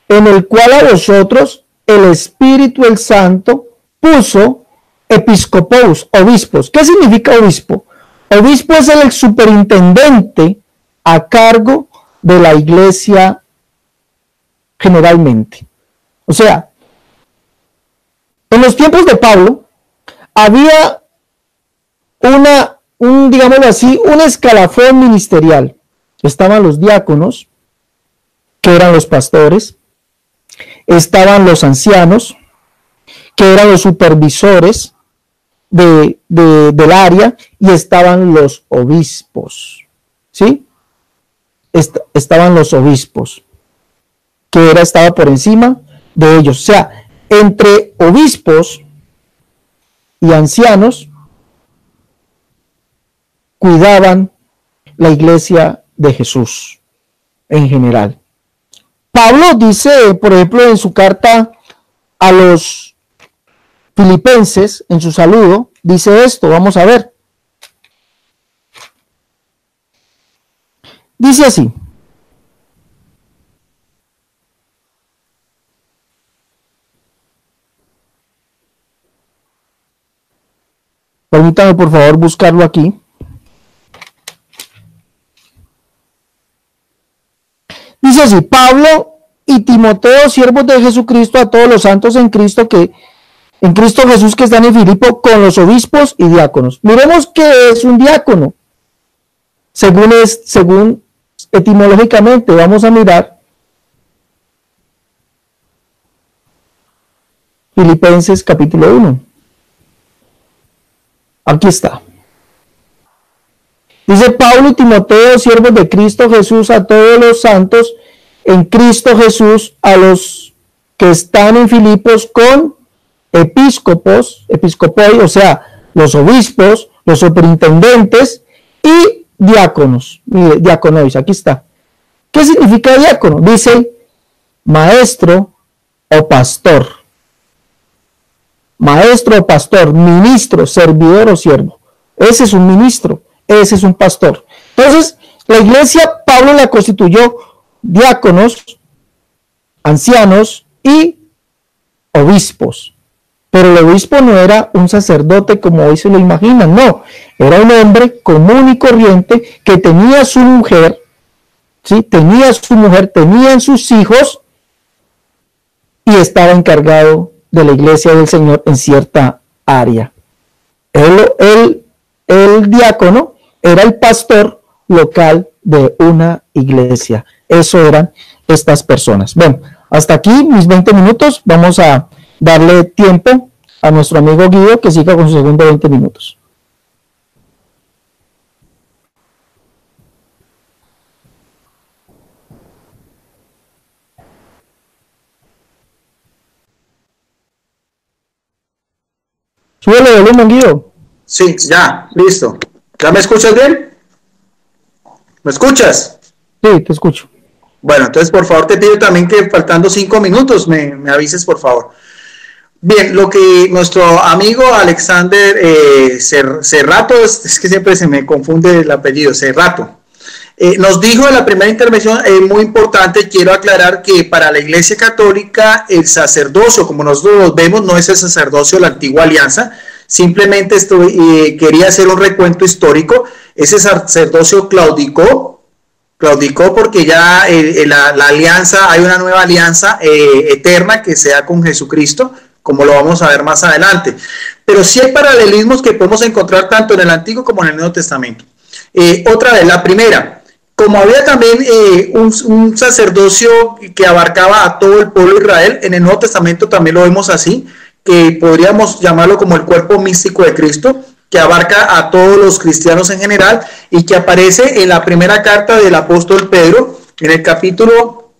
en el cual a vosotros el Espíritu el Santo puso episcopos, obispos. ¿Qué significa obispo? Obispo es el superintendente a cargo de la iglesia generalmente. O sea, en los tiempos de Pablo había digámoslo así, un escalafón ministerial. Estaban los diáconos, que eran los pastores, estaban los ancianos, que eran los supervisores del área, y estaban los obispos, ¿sí? Estaban los obispos, que estaba por encima de ellos. O sea, entre obispos y ancianos cuidaban la iglesia de Jesús en general. Pablo dice, por ejemplo, en su carta a los filipenses, en su saludo, dice esto, vamos a ver. Dice así, Permítame por favor buscarlo aquí. Dice así: Pablo y Timoteo, siervos de Jesucristo, a todos los santos en Cristo Jesús que están en Filipo, con los obispos y diáconos. Miremos qué es un diácono. Según etimológicamente, vamos a mirar Filipenses capítulo 1. Aquí está. Dice: Pablo y Timoteo, siervos de Cristo Jesús, a todos los santos en Cristo Jesús, a los que están en Filipos, con episcopoi, o sea, los obispos, los superintendentes y diáconos. Mire, diaconois, aquí está. ¿Qué significa diácono? Dice maestro o pastor. Maestro o pastor, ministro, servidor o siervo. Ese es un ministro, ese es un pastor. Entonces, la iglesia, Pablo la constituyó diáconos, ancianos y obispos. Pero el obispo no era un sacerdote como hoy se lo imaginan, no. Era un hombre común y corriente que tenía su mujer, ¿sí? Tenía sus hijos y estaba encargado de la iglesia del Señor en cierta área. El diácono era el pastor local de una iglesia. Eso eran estas personas. Bueno, hasta aquí mis 20 minutos. Vamos a darle tiempo a nuestro amigo Guido que siga con sus segundos 20 minutos. Súbele el volumen, Guido. Sí, ya, listo. ¿Ya me escuchas bien? ¿Me escuchas? Sí, te escucho. Bueno, entonces por favor te pido también que faltando 5 minutos me avises, por favor. Bien, lo que nuestro amigo Alexander Cerrato, es que siempre se me confunde el apellido, Cerrato, nos dijo en la primera intervención, muy importante, quiero aclarar que para la Iglesia Católica el sacerdocio, como nosotros lo vemos, no es el sacerdocio de la antigua alianza, simplemente quería hacer un recuento histórico. Ese sacerdocio claudicó porque ya la alianza, hay una nueva alianza eterna que se da con Jesucristo, como lo vamos a ver más adelante. Pero sí hay paralelismos que podemos encontrar tanto en el Antiguo como en el Nuevo Testamento. Otra vez, la primera, como había también un sacerdocio que abarcaba a todo el pueblo de Israel, en el Nuevo Testamento también lo vemos así, que podríamos llamarlo como el cuerpo místico de Cristo, que abarca a todos los cristianos en general y que aparece en la primera carta del apóstol Pedro, en el capítulo,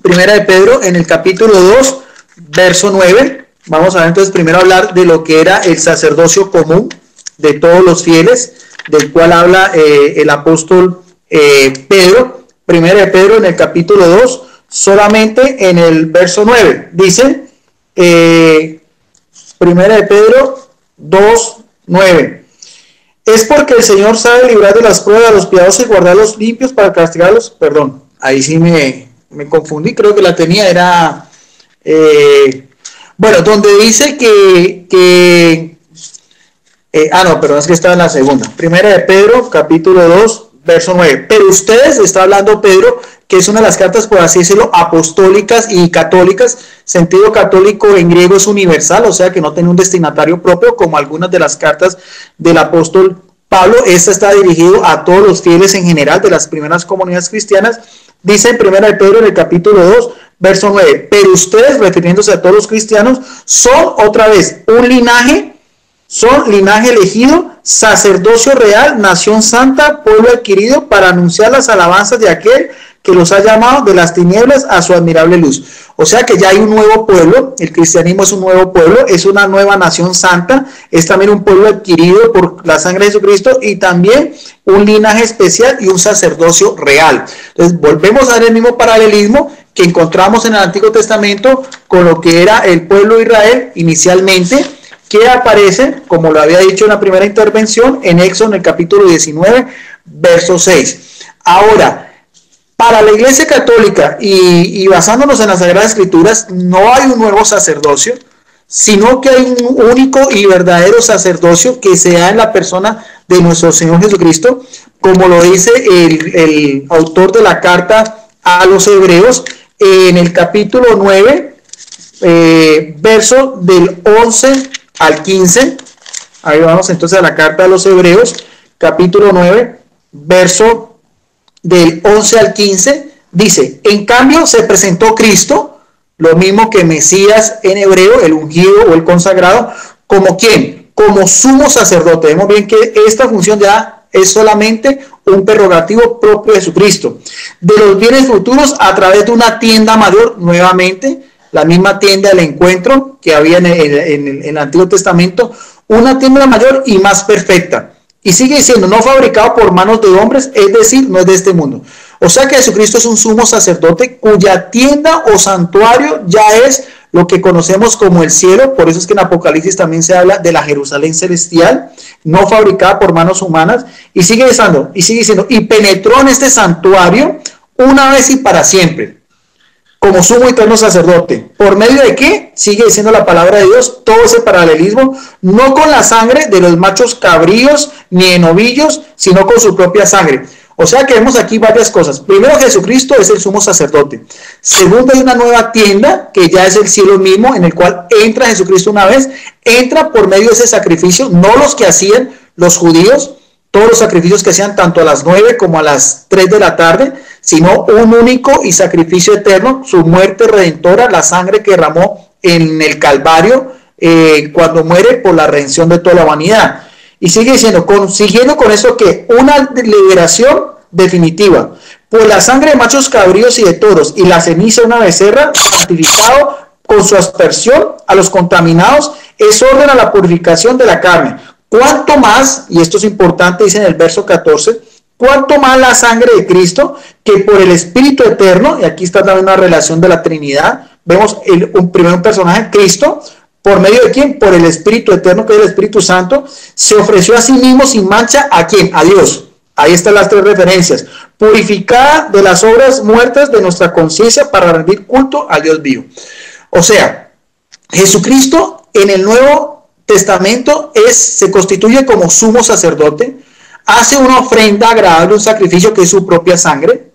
primera de Pedro, en el capítulo 2, verso 9. Vamos a ver entonces primero hablar de lo que era el sacerdocio común de todos los fieles, del cual habla el apóstol Pedro, primera de Pedro en el capítulo 2, solamente en el verso 9. Dice, primera de Pedro 2, 9. Es porque el Señor sabe librar de las pruebas a los piadosos y guardarlos limpios para castigarlos. Perdón, ahí sí me confundí, creo que la tenía, era... bueno, donde dice no, perdón, es que estaba en la segunda. Primera de Pedro, capítulo 2, verso 9. Pero ustedes, está hablando Pedro, que es una de las cartas, por así decirlo, apostólicas y católicas. Sentido católico en griego es universal, o sea que no tiene un destinatario propio, como algunas de las cartas del apóstol Pablo. Esta está dirigido a todos los fieles en general de las primeras comunidades cristianas. Dice en primera de Pedro, en el capítulo 2, verso 9. Pero ustedes, refiriéndose a todos los cristianos, son otra vez un linaje, son linaje elegido, sacerdocio real, nación santa, pueblo adquirido, para anunciar las alabanzas de aquel que los ha llamado de las tinieblas a su admirable luz. O sea que ya hay un nuevo pueblo, el cristianismo es un nuevo pueblo, es una nueva nación santa, es también un pueblo adquirido por la sangre de Jesucristo y también un linaje especial y un sacerdocio real. Entonces volvemos a ver el mismo paralelismo que encontramos en el Antiguo Testamento con lo que era el pueblo de Israel inicialmente, que aparece, como lo había dicho en la primera intervención, en Éxodo, en el capítulo 19, verso 6. Ahora, para la Iglesia Católica y basándonos en las Sagradas Escrituras, no hay un nuevo sacerdocio, sino que hay un único y verdadero sacerdocio que se da en la persona de nuestro Señor Jesucristo, como lo dice el autor de la carta a los Hebreos en el capítulo 9, verso del 11 al 15. Ahí vamos entonces a la carta a los Hebreos, capítulo 9, verso del 11 al 15. Dice: en cambio se presentó Cristo, lo mismo que Mesías en hebreo, el ungido o el consagrado, ¿como quién? Como sumo sacerdote. Vemos bien que esta función ya es solamente un prerrogativo propio de Jesucristo, de los bienes futuros a través de una tienda mayor, nuevamente, la misma tienda del encuentro que había en el Antiguo Testamento, una tienda mayor y más perfecta. Y sigue diciendo, no fabricado por manos de hombres, es decir, no es de este mundo. O sea que Jesucristo es un sumo sacerdote cuya tienda o santuario ya es lo que conocemos como el cielo. Por eso es que en Apocalipsis también se habla de la Jerusalén celestial, no fabricada por manos humanas. Y sigue diciendo, y penetró en este santuario una vez y para siempre, como sumo eterno sacerdote. ¿Por medio de qué? Sigue diciendo la palabra de Dios, todo ese paralelismo, no con la sangre de los machos cabríos ni de novillos, sino con su propia sangre. O sea que vemos aquí varias cosas. Primero, Jesucristo es el sumo sacerdote. Segundo, hay una nueva tienda, que ya es el cielo mismo, en el cual entra Jesucristo una vez, entra por medio de ese sacrificio, no los que hacían los judíos, todos los sacrificios que hacían tanto a las 9 como a las 3 de la tarde, sino un único y sacrificio eterno, su muerte redentora, la sangre que derramó en el Calvario cuando muere por la redención de toda la humanidad. Y sigue diciendo, consiguiendo con eso que una liberación definitiva, por la sangre de machos cabríos y de toros y la ceniza de una becerra, santificado con su aspersión a los contaminados, es orden a la purificación de la carne. Cuanto más, y esto es importante, dice en el verso 14, cuanto más la sangre de Cristo, que por el Espíritu Eterno, y aquí está también una relación de la Trinidad, vemos un personaje, Cristo, ¿por medio de quién? Por el Espíritu Eterno, que es el Espíritu Santo, se ofreció a sí mismo sin mancha, ¿a quién? A Dios. Ahí están las tres referencias. Purificada de las obras muertas de nuestra conciencia para rendir culto al Dios vivo. O sea, Jesucristo en el Nuevo Testamento se constituye como sumo sacerdote, hace una ofrenda agradable, un sacrificio que es su propia sangre,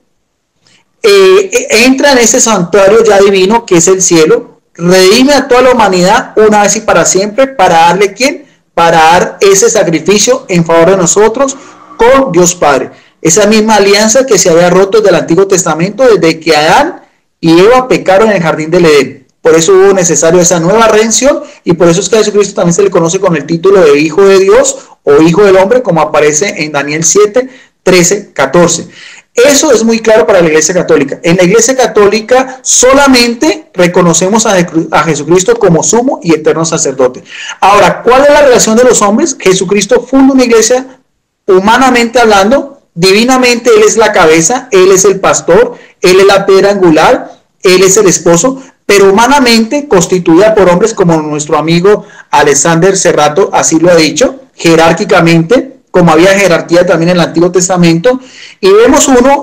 entra en ese santuario ya divino que es el cielo, redime a toda la humanidad una vez y para siempre, para darle ¿quién? Para dar ese sacrificio en favor de nosotros con Dios Padre. Esa misma alianza que se había roto desde el Antiguo Testamento, desde que Adán y Eva pecaron en el jardín del Edén. Por eso hubo necesario esa nueva redención y por eso es que a Jesucristo también se le conoce con el título de Hijo de Dios o Hijo del Hombre, como aparece en Daniel 7, 13, 14. Eso es muy claro para la Iglesia Católica. En la Iglesia Católica solamente reconocemos a Jesucristo como sumo y eterno sacerdote. Ahora, ¿cuál es la relación de los hombres? Jesucristo funda una iglesia humanamente hablando, divinamente Él es la cabeza, Él es el pastor, Él es la piedra angular, Él es el esposo, pero humanamente constituida por hombres como nuestro amigo Alexander Serrato así lo ha dicho, jerárquicamente, como había jerarquía también en el Antiguo Testamento, y vemos uno,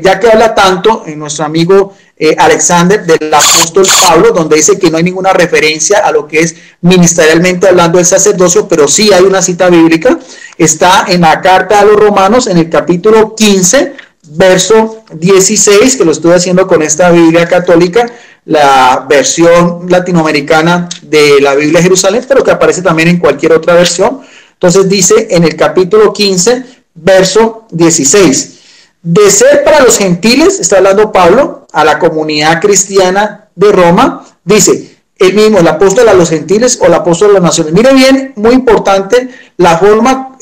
ya que habla tanto en nuestro amigo Alexander del apóstol Pablo, donde dice que no hay ninguna referencia a lo que es ministerialmente hablando del sacerdocio, pero sí hay una cita bíblica, está en la carta a los Romanos, en el capítulo 15, verso 16, que lo estoy haciendo con esta Biblia católica, la versión latinoamericana de la Biblia de Jerusalén, pero que aparece también en cualquier otra versión. Entonces dice en el capítulo 15, verso 16, de ser para los gentiles, está hablando Pablo, a la comunidad cristiana de Roma, dice, él mismo, el apóstol a los gentiles o el apóstol a las naciones. Mire bien, muy importante la forma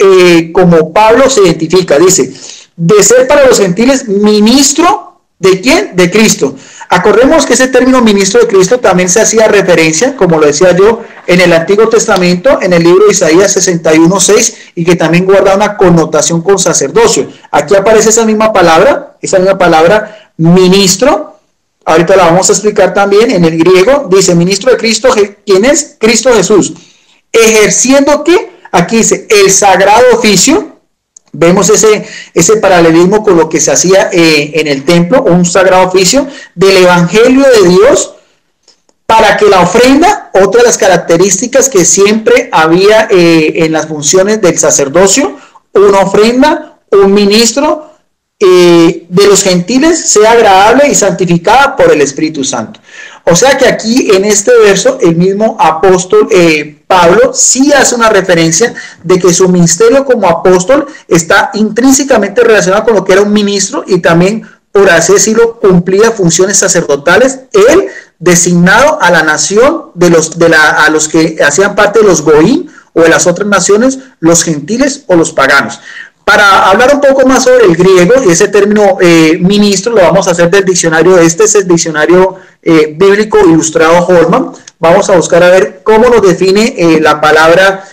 como Pablo se identifica, dice, de ser para los gentiles ministro, ¿de quién? De Cristo. Acordemos que ese término ministro de Cristo también se hacía referencia, como lo decía yo, en el Antiguo Testamento, en el libro de Isaías 61:6, y que también guarda una connotación con sacerdocio. Aquí aparece esa misma palabra ministro. Ahorita la vamos a explicar también en el griego. Dice ministro de Cristo, ¿quién es? Cristo Jesús. Ejerciendo ¿qué? Aquí dice el sagrado oficio. Vemos ese paralelismo con lo que se hacía en el templo, un sagrado oficio del Evangelio de Dios, para que la ofrenda, otra de las características que siempre había en las funciones del sacerdocio, una ofrenda, un ministro de los gentiles sea agradable y santificada por el Espíritu Santo. O sea que aquí en este verso el mismo apóstol Pablo sí hace una referencia de que su ministerio como apóstol está intrínsecamente relacionado con lo que era un ministro y también, por así decirlo, cumplía funciones sacerdotales, él designado a la nación a los que hacían parte de los goín o de las otras naciones, los gentiles o los paganos. Para hablar un poco más sobre el griego y ese término ministro, lo vamos a hacer del diccionario, este es el diccionario bíblico ilustrado Holman. Vamos a buscar a ver cómo nos define la palabra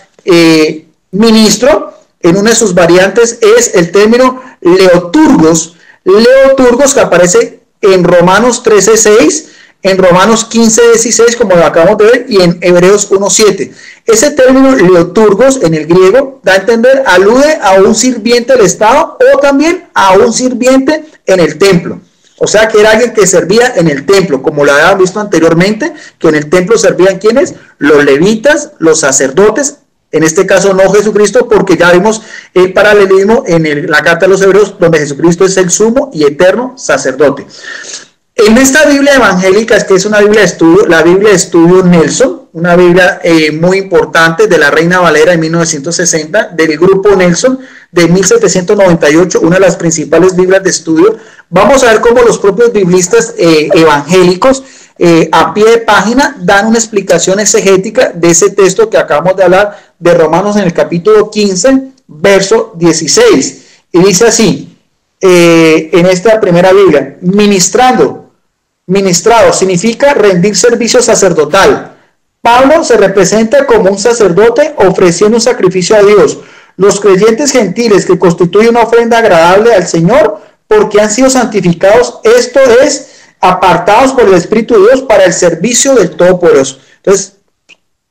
ministro. En una de sus variantes es el término leoturgos, que aparece en Romanos 13:6, en Romanos 15:16, como lo acabamos de ver, y en Hebreos 1:7. Ese término leoturgos en el griego da a entender, alude a un sirviente del Estado o también a un sirviente en el templo. O sea que era alguien que servía en el templo, como lo habíamos visto anteriormente, que en el templo servían ¿quiénes? Los levitas, los sacerdotes, en este caso no Jesucristo, porque ya vimos el paralelismo en la carta de los Hebreos, donde Jesucristo es el sumo y eterno sacerdote. En esta Biblia evangélica, que es una Biblia de estudio, la Biblia de estudio Nelson, una Biblia muy importante de la Reina Valera de 1960, del grupo Nelson de 1798, una de las principales Biblias de estudio. Vamos a ver cómo los propios biblistas evangélicos a pie de página dan una explicación exegética de ese texto que acabamos de hablar de Romanos en el capítulo 15, verso 16. Y dice así, en esta primera Biblia, ministrado significa rendir servicio sacerdotal. Pablo se representa como un sacerdote ofreciendo un sacrificio a Dios. Los creyentes gentiles que constituyen una ofrenda agradable al Señor porque han sido santificados, esto es, apartados por el Espíritu de Dios para el servicio del Todopoderoso. Entonces,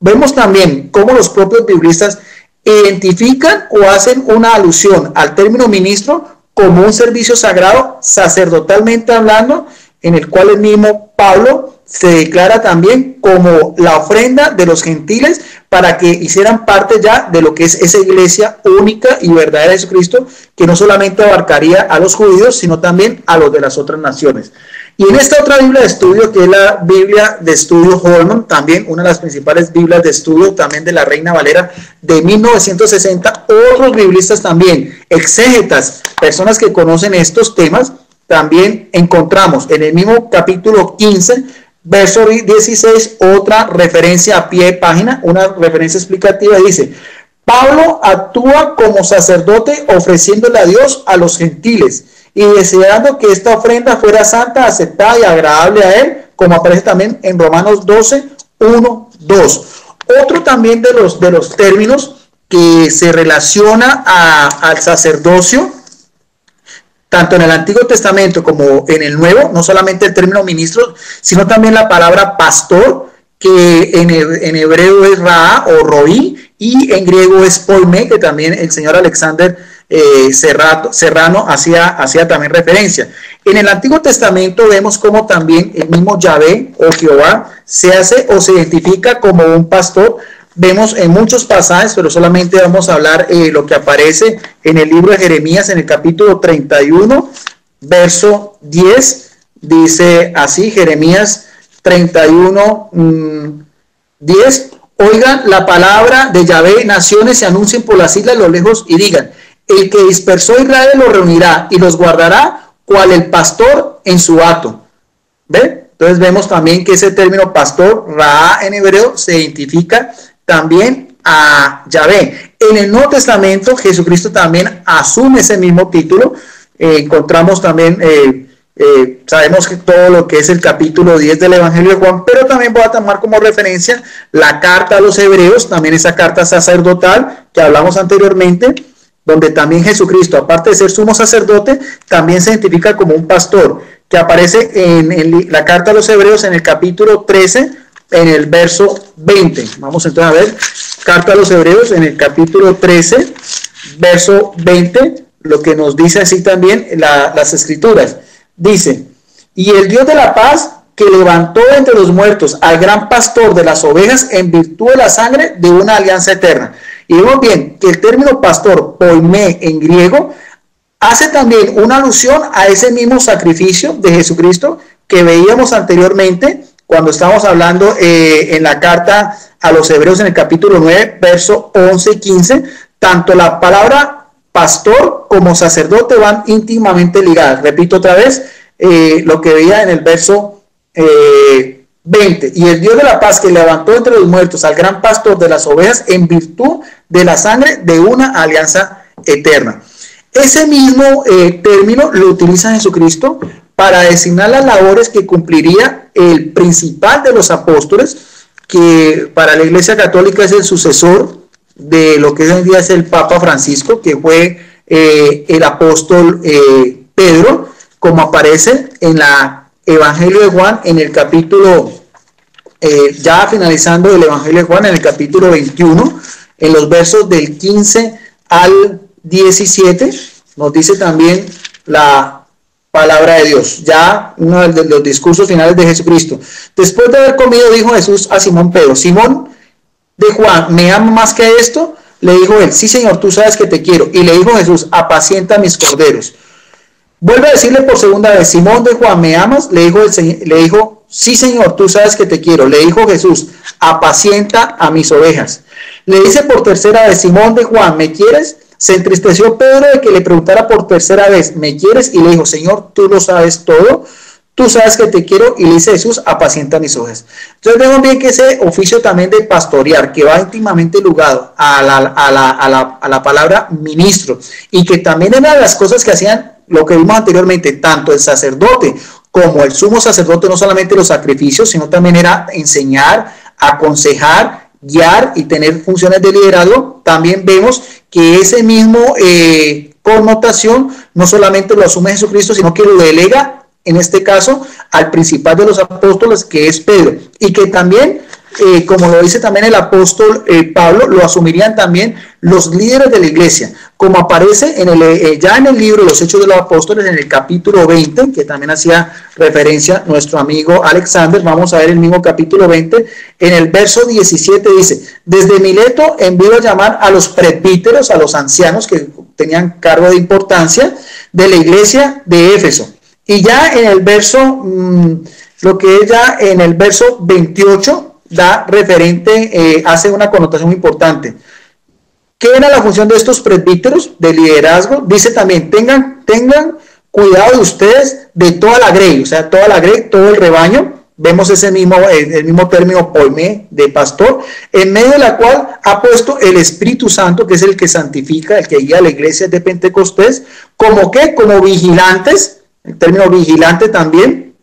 vemos también cómo los propios biblistas identifican o hacen una alusión al término ministro como un servicio sagrado, sacerdotalmente hablando, en el cual el mismo Pablo se declara también como la ofrenda de los gentiles para que hicieran parte ya de lo que es esa iglesia única y verdadera de Jesucristo, que no solamente abarcaría a los judíos, sino también a los de las otras naciones. Y en esta otra Biblia de estudio, que es la Biblia de estudio Holman, también una de las principales Biblias de estudio, también de la Reina Valera de 1960, otros biblistas también, exégetas, personas que conocen estos temas, también encontramos en el mismo capítulo 15, verso 16, otra referencia a pie de página, una referencia explicativa, dice: Pablo actúa como sacerdote ofreciéndole a Dios a los gentiles y deseando que esta ofrenda fuera santa, aceptada y agradable a él, como aparece también en Romanos 12, 1, 2. Otro también de los términos que se relaciona al sacerdocio, tanto en el Antiguo Testamento como en el Nuevo, no solamente el término ministro, sino también la palabra pastor, que en hebreo es Ra o Roí, y en griego es Poime, que también el señor Alexander Serrano hacía también referencia. En el Antiguo Testamento vemos como también el mismo Yahvé o Jehová se hace o se identifica como un pastor. Vemos en muchos pasajes, pero solamente vamos a hablar lo que aparece en el libro de Jeremías, en el capítulo 31, verso 10, dice así, Jeremías 31, 10, oigan la palabra de Yahvé, naciones se anuncien por las islas a lo lejos y digan, el que dispersó a Israel los reunirá y los guardará, cual el pastor en su hato. ¿Ven? Entonces vemos también que ese término pastor, Ra en hebreo, se identifica también a Yahvé. En el Nuevo Testamento, Jesucristo también asume ese mismo título. Encontramos también, sabemos que todo lo que es el capítulo 10 del Evangelio de Juan, pero también voy a tomar como referencia la carta a los Hebreos, también esa carta sacerdotal que hablamos anteriormente, donde también Jesucristo, aparte de ser sumo sacerdote, también se identifica como un pastor, que aparece en la carta a los Hebreos en el capítulo 13, en el verso 20. Vamos entonces a ver, carta a los Hebreos en el capítulo 13, verso 20, lo que nos dice así también las escrituras. Dice, y el Dios de la paz que levantó entre los muertos al gran pastor de las ovejas en virtud de la sangre de una alianza eterna. Y vemos bien que el término pastor, poimé en griego, hace también una alusión a ese mismo sacrificio de Jesucristo que veíamos anteriormente cuando estábamos hablando en la carta a los Hebreos en el capítulo 9, verso 11 y 15. Tanto la palabra pastor como sacerdote van íntimamente ligadas. Repito otra vez lo que veía en el verso 20. Y el Dios de la paz que levantó entre los muertos al gran pastor de las ovejas en virtud de la sangre de una alianza eterna. Ese mismo término lo utiliza Jesucristo para designar las labores que cumpliría el principal de los apóstoles, que para la Iglesia Católica es el sucesor de lo que hoy en día es el Papa Francisco, que fue el apóstol Pedro, como aparece en la Evangelio de Juan, en el capítulo, ya finalizando el Evangelio de Juan, en el capítulo 21, en los versos del 15 al 17, nos dice también la palabra de Dios, ya uno de los discursos finales de Jesucristo. Después de haber comido, dijo Jesús a Simón Pedro: Simón de Juan, ¿me ama más que esto? Le dijo él: sí, Señor, tú sabes que te quiero. Y le dijo Jesús: apacienta mis corderos. Vuelve a decirle por segunda vez: Simón de Juan, ¿me amas? Le dijo: sí, Señor, tú sabes que te quiero. Le dijo Jesús: apacienta a mis ovejas. Le dice por tercera vez: Simón de Juan, ¿me quieres? Se entristeció Pedro de que le preguntara por tercera vez: ¿me quieres? Y le dijo: Señor, tú lo sabes todo, tú sabes que te quiero. Y le dice Jesús: apacienta mis ovejas. Entonces vemos bien que ese oficio también de pastorear, que va íntimamente ligado a la palabra ministro, y que también era de las cosas que hacían, lo que vimos anteriormente, tanto el sacerdote como el sumo sacerdote, no solamente los sacrificios, sino también era enseñar, aconsejar, guiar y tener funciones de liderazgo. También vemos que ese mismo connotación no solamente lo asume Jesucristo, sino que lo delega, en este caso, al principal de los apóstoles, que es Pedro, y que también, como lo dice también el apóstol Pablo, lo asumirían también los líderes de la iglesia, como aparece ya en el libro de los Hechos de los Apóstoles, en el capítulo 20, que también hacía referencia nuestro amigo Alexander. Vamos a ver el mismo capítulo 20, en el verso 17 dice: desde Mileto envío a llamar a los presbíteros, a los ancianos que tenían cargo de importancia de la iglesia de Éfeso. Y ya en el verso, lo que es ya en el verso 28, da referente, hace una connotación importante. ¿Qué era la función de estos presbíteros de liderazgo? Dice también: tengan cuidado de ustedes de toda la grey, o sea, toda la grey, todo el rebaño. Vemos el mismo término poimé de pastor, en medio de la cual ha puesto el Espíritu Santo, que es el que santifica, el que guía a la iglesia de Pentecostés, como vigilantes. El término vigilante también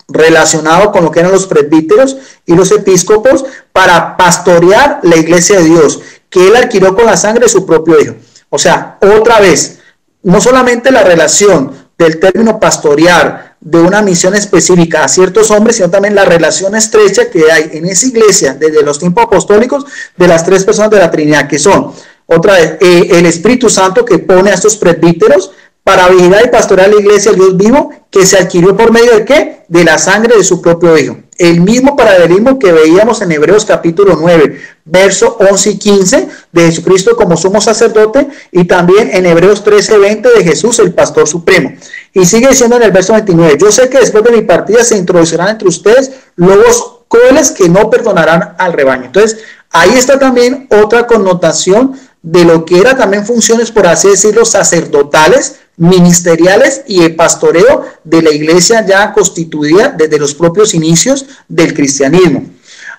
relacionado con lo que eran los presbíteros y los episcopos, para pastorear la iglesia de Dios, que él adquirió con la sangre de su propio Hijo. O sea, otra vez, no solamente la relación del término pastorear de una misión específica a ciertos hombres, sino también la relación estrecha que hay en esa iglesia desde los tiempos apostólicos de las tres personas de la Trinidad, que son, otra vez, el Espíritu Santo, que pone a estos presbíteros para vigilar y pastorear la iglesia del Dios vivo, que se adquirió por medio de ¿qué? De la sangre de su propio Hijo. El mismo paralelismo que veíamos en Hebreos capítulo 9, verso 11 y 15, de Jesucristo como sumo sacerdote, y también en Hebreos 13, 20, de Jesús, el pastor supremo. Y sigue diciendo en el verso 29, yo sé que después de mi partida se introducirán entre ustedes lobos crueles que no perdonarán al rebaño. Entonces, ahí está también otra connotación de lo que era también funciones, por así decirlo, sacerdotales, ministeriales y el pastoreo de la iglesia ya constituida desde los propios inicios del cristianismo.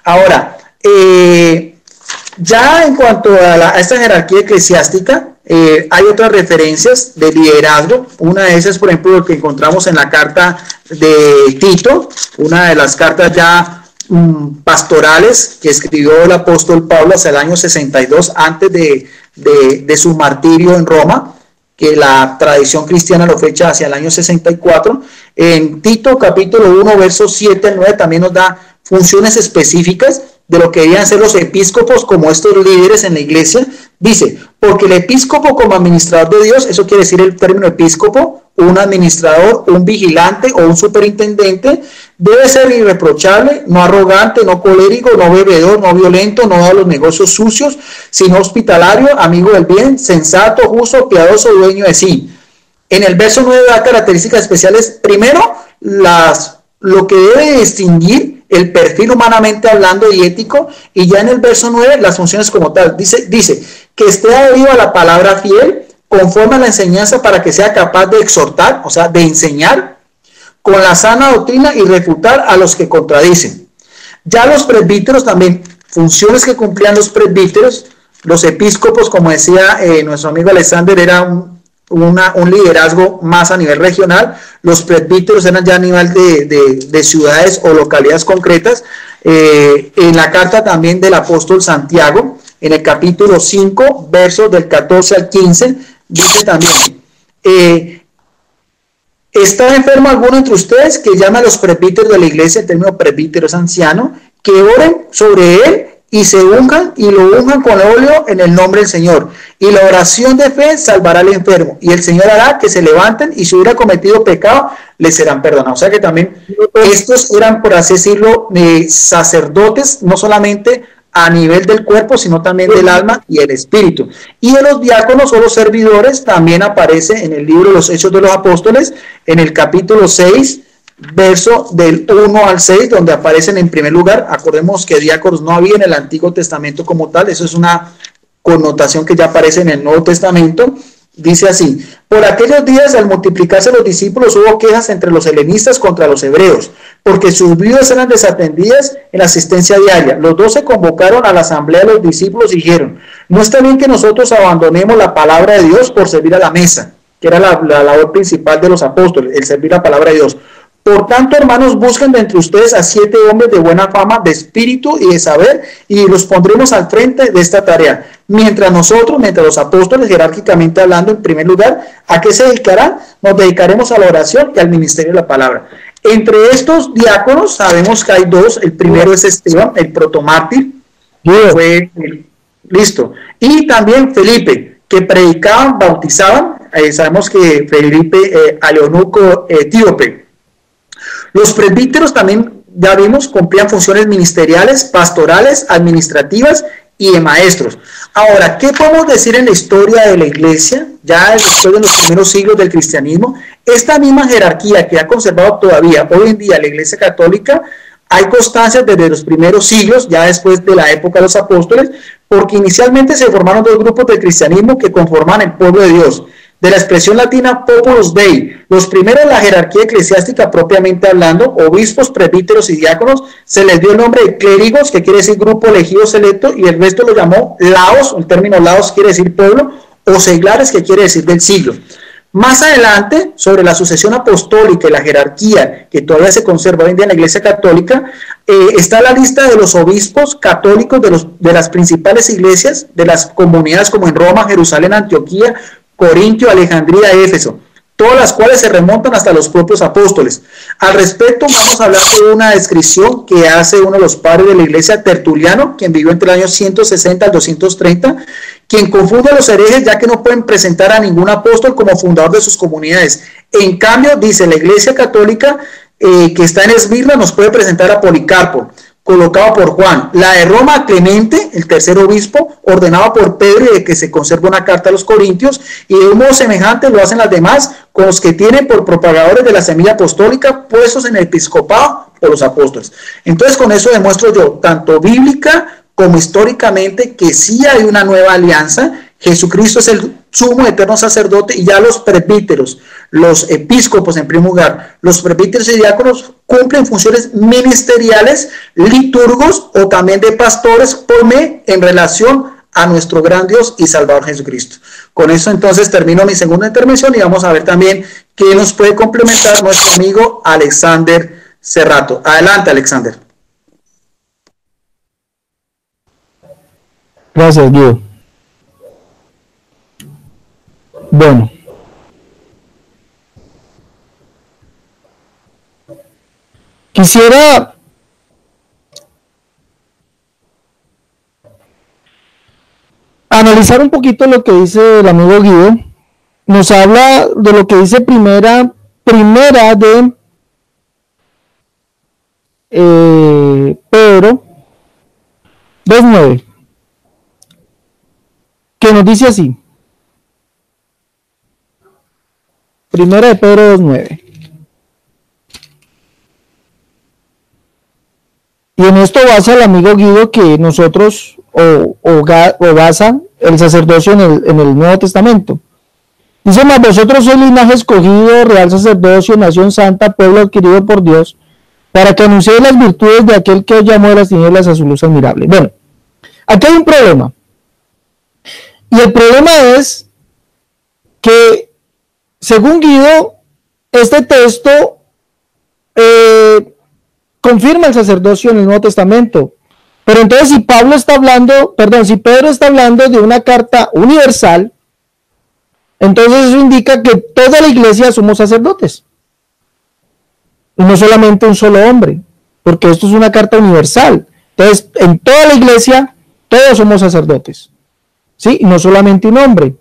Ahora, ya en cuanto a esta jerarquía eclesiástica, hay otras referencias de liderazgo. Una de esas, por ejemplo, lo que encontramos en la carta de Tito, una de las cartas ya pastorales que escribió el apóstol Pablo hacia el año 62, antes de su martirio en Roma, que la tradición cristiana lo fecha hacia el año 64. En Tito capítulo 1, versos 7 al 9 también nos da funciones específicas de lo que debían ser los episcopos como estos líderes en la iglesia. Dice, porque el episcopo como administrador de Dios, eso quiere decir el término episcopo, un administrador, un vigilante o un superintendente, debe ser irreprochable, no arrogante, no colérico, no bebedor, no violento, no da los negocios sucios, sino hospitalario, amigo del bien, sensato, justo, piadoso, dueño de sí. En el verso 9 da características especiales. Primero, lo que debe distinguir el perfil humanamente hablando y ético, y ya en el verso 9 las funciones como tal. Dice que esté adherido a la palabra fiel, conforme a la enseñanza para que sea capaz de exhortar, o sea, de enseñar, con la sana doctrina y refutar a los que contradicen. Ya los presbíteros también, funciones que cumplían los presbíteros, los episcopos, como decía nuestro amigo Alexander, era un liderazgo más a nivel regional, los presbíteros eran ya a nivel de ciudades o localidades concretas. En la carta también del apóstol Santiago, en el capítulo 5, versos del 14 al 15, dice también, ¿está enfermo alguno entre ustedes? Que llame a los presbíteros de la iglesia, el término presbítero es anciano, que oren sobre él y se unjan y lo unjan con óleo en el nombre del Señor. Y la oración de fe salvará al enfermo. Y el Señor hará que se levanten y si hubiera cometido pecado, les serán perdonados. O sea que también estos eran, por así decirlo, sacerdotes, no solamente a nivel del cuerpo, sino también del alma y el espíritu. Y de los diáconos o los servidores también aparece en el libro de los Hechos de los Apóstoles, en el capítulo 6, verso del 1 al 6, donde aparecen en primer lugar. Acordemos que diáconos no había en el Antiguo Testamento como tal, eso es una connotación que ya aparece en el Nuevo Testamento. Dice así: por aquellos días, al multiplicarse los discípulos, hubo quejas entre los helenistas contra los hebreos, porque sus viudas eran desatendidas en la asistencia diaria. Los 12 convocaron a la asamblea de los discípulos y dijeron: no está bien que nosotros abandonemos la palabra de Dios por servir a la mesa, que era la labor principal de los apóstoles, el servir la palabra de Dios. Por tanto, hermanos, busquen de entre ustedes a 7 hombres de buena fama, de espíritu y de saber, y los pondremos al frente de esta tarea. Mientras los apóstoles, jerárquicamente hablando, en primer lugar, ¿a qué se dedicarán? Nos dedicaremos a la oración y al ministerio de la palabra. Entre estos diáconos sabemos que hay dos. El primero es Esteban, el protomártir. Fue listo. Y también Felipe, que predicaban, bautizaban. Sabemos que Felipe, al eunuco etíope. Los presbíteros también, ya vimos, cumplían funciones ministeriales, pastorales, administrativas y de maestros. Ahora, ¿qué podemos decir en la historia de la iglesia, ya después de los primeros siglos del cristianismo? Esta misma jerarquía que ha conservado todavía hoy en día la iglesia católica, hay constancias desde los primeros siglos, ya después de la época de los apóstoles, porque inicialmente se formaron dos grupos de cristianismo que conforman el pueblo de Dios. De la expresión latina Populus Dei, los primeros, la jerarquía eclesiástica propiamente hablando, obispos, presbíteros y diáconos, se les dio el nombre de clérigos, que quiere decir grupo elegido selecto, y el resto lo llamó laos, el término laos quiere decir pueblo, o seglares, que quiere decir del siglo. Más adelante, sobre la sucesión apostólica y la jerarquía que todavía se conserva hoy en día en la Iglesia Católica, está la lista de los obispos católicos de las principales iglesias, de las comunidades como en Roma, Jerusalén, Antioquía, Corintio, Alejandría, Éfeso, todas las cuales se remontan hasta los propios apóstoles. Al respecto, vamos a hablar de una descripción que hace uno de los padres de la iglesia, Tertuliano, quien vivió entre el año 160 al 230, quien confunde a los herejes ya que no pueden presentar a ningún apóstol como fundador de sus comunidades. En cambio, dice la iglesia católica que está en Esmirna, nos puede presentar a Policarpo, colocado por Juan. La de Roma, Clemente, el tercer obispo, ordenado por Pedro, y de que se conserva una carta a los Corintios, y de un modo semejante lo hacen las demás, con los que tienen por propagadores de la semilla apostólica, puestos en el episcopado por los apóstoles. Entonces, con eso demuestro yo, tanto bíblica como históricamente, que sí hay una nueva alianza. Jesucristo es el sumo eterno sacerdote, y ya los presbíteros, los episcopos en primer lugar, los presbíteros y diáconos cumplen funciones ministeriales, liturgos o también de pastores en relación a nuestro gran Dios y Salvador Jesucristo. Con eso entonces termino mi segunda intervención y vamos a ver también qué nos puede complementar nuestro amigo Alexander Cerrato. Adelante, Alexander. Gracias, Guido. Bueno, quisiera analizar un poquito lo que dice el amigo Guido, nos habla de lo que dice primera de Pedro 2:9, que nos dice así. Primera de Pedro 2:9. Y en esto basa el amigo Guido que nosotros, o basa el sacerdocio en el Nuevo Testamento. Dice: mas vosotros sois linaje escogido, real sacerdocio, nación santa, pueblo adquirido por Dios, para que anunciéis las virtudes de aquel que os llamó de las tinieblas a su luz admirable. Bueno, aquí hay un problema. Y el problema es que, según Guido, este texto confirma el sacerdocio en el Nuevo Testamento. Pero entonces, si Pedro está hablando de una carta universal, entonces eso indica que toda la iglesia somos sacerdotes. Y no solamente un solo hombre, porque esto es una carta universal. Entonces, en toda la iglesia, todos somos sacerdotes. ¿Sí? Y no solamente un hombre.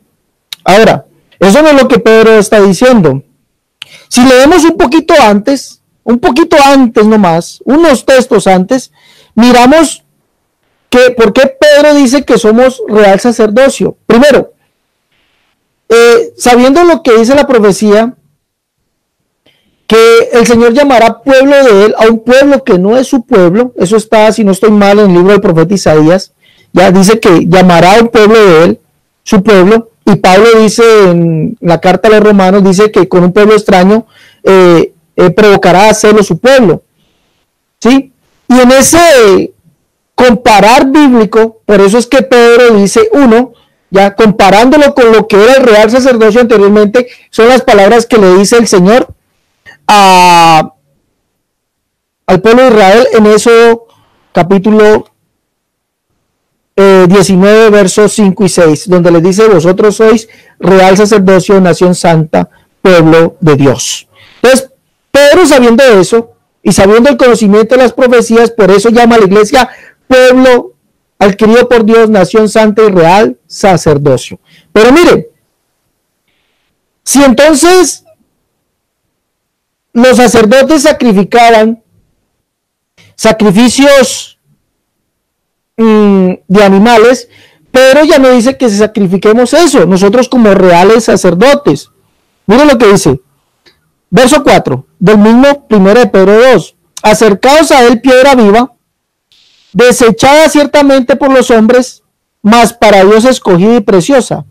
Ahora, eso no es lo que Pedro está diciendo. Si leemos un poquito antes nomás, unos textos antes, miramos que por qué Pedro dice que somos real sacerdocio. Primero, sabiendo lo que dice la profecía, que el Señor llamará pueblo de él a un pueblo que no es su pueblo. Eso está, si no estoy mal, en el libro del profeta Isaías. Ya dice que llamará a un pueblo de él su pueblo. Y Pablo dice en la carta a los romanos, dice que con un pueblo extraño provocará a hacerlo su pueblo. ¿Sí? Y en ese comparar bíblico, por eso es que Pedro dice ya comparándolo con lo que era el real sacerdocio anteriormente, son las palabras que le dice el Señor al pueblo de Israel en eso, capítulo 19, versos 5 y 6, donde le dice: vosotros sois real sacerdocio, nación santa, pueblo de Dios. Entonces, Pedro, sabiendo eso y sabiendo el conocimiento de las profecías, por eso llama a la iglesia pueblo adquirido por Dios, nación santa y real sacerdocio. Pero mire, si entonces los sacerdotes sacrificaban sacrificios de animales, pero ya no dice que sacrifiquemos eso, nosotros como reales sacerdotes. Miren lo que dice, verso 4, del mismo 1 de Pedro 2. Acercaos a él, piedra viva, desechada ciertamente por los hombres, mas para Dios escogida y preciosa.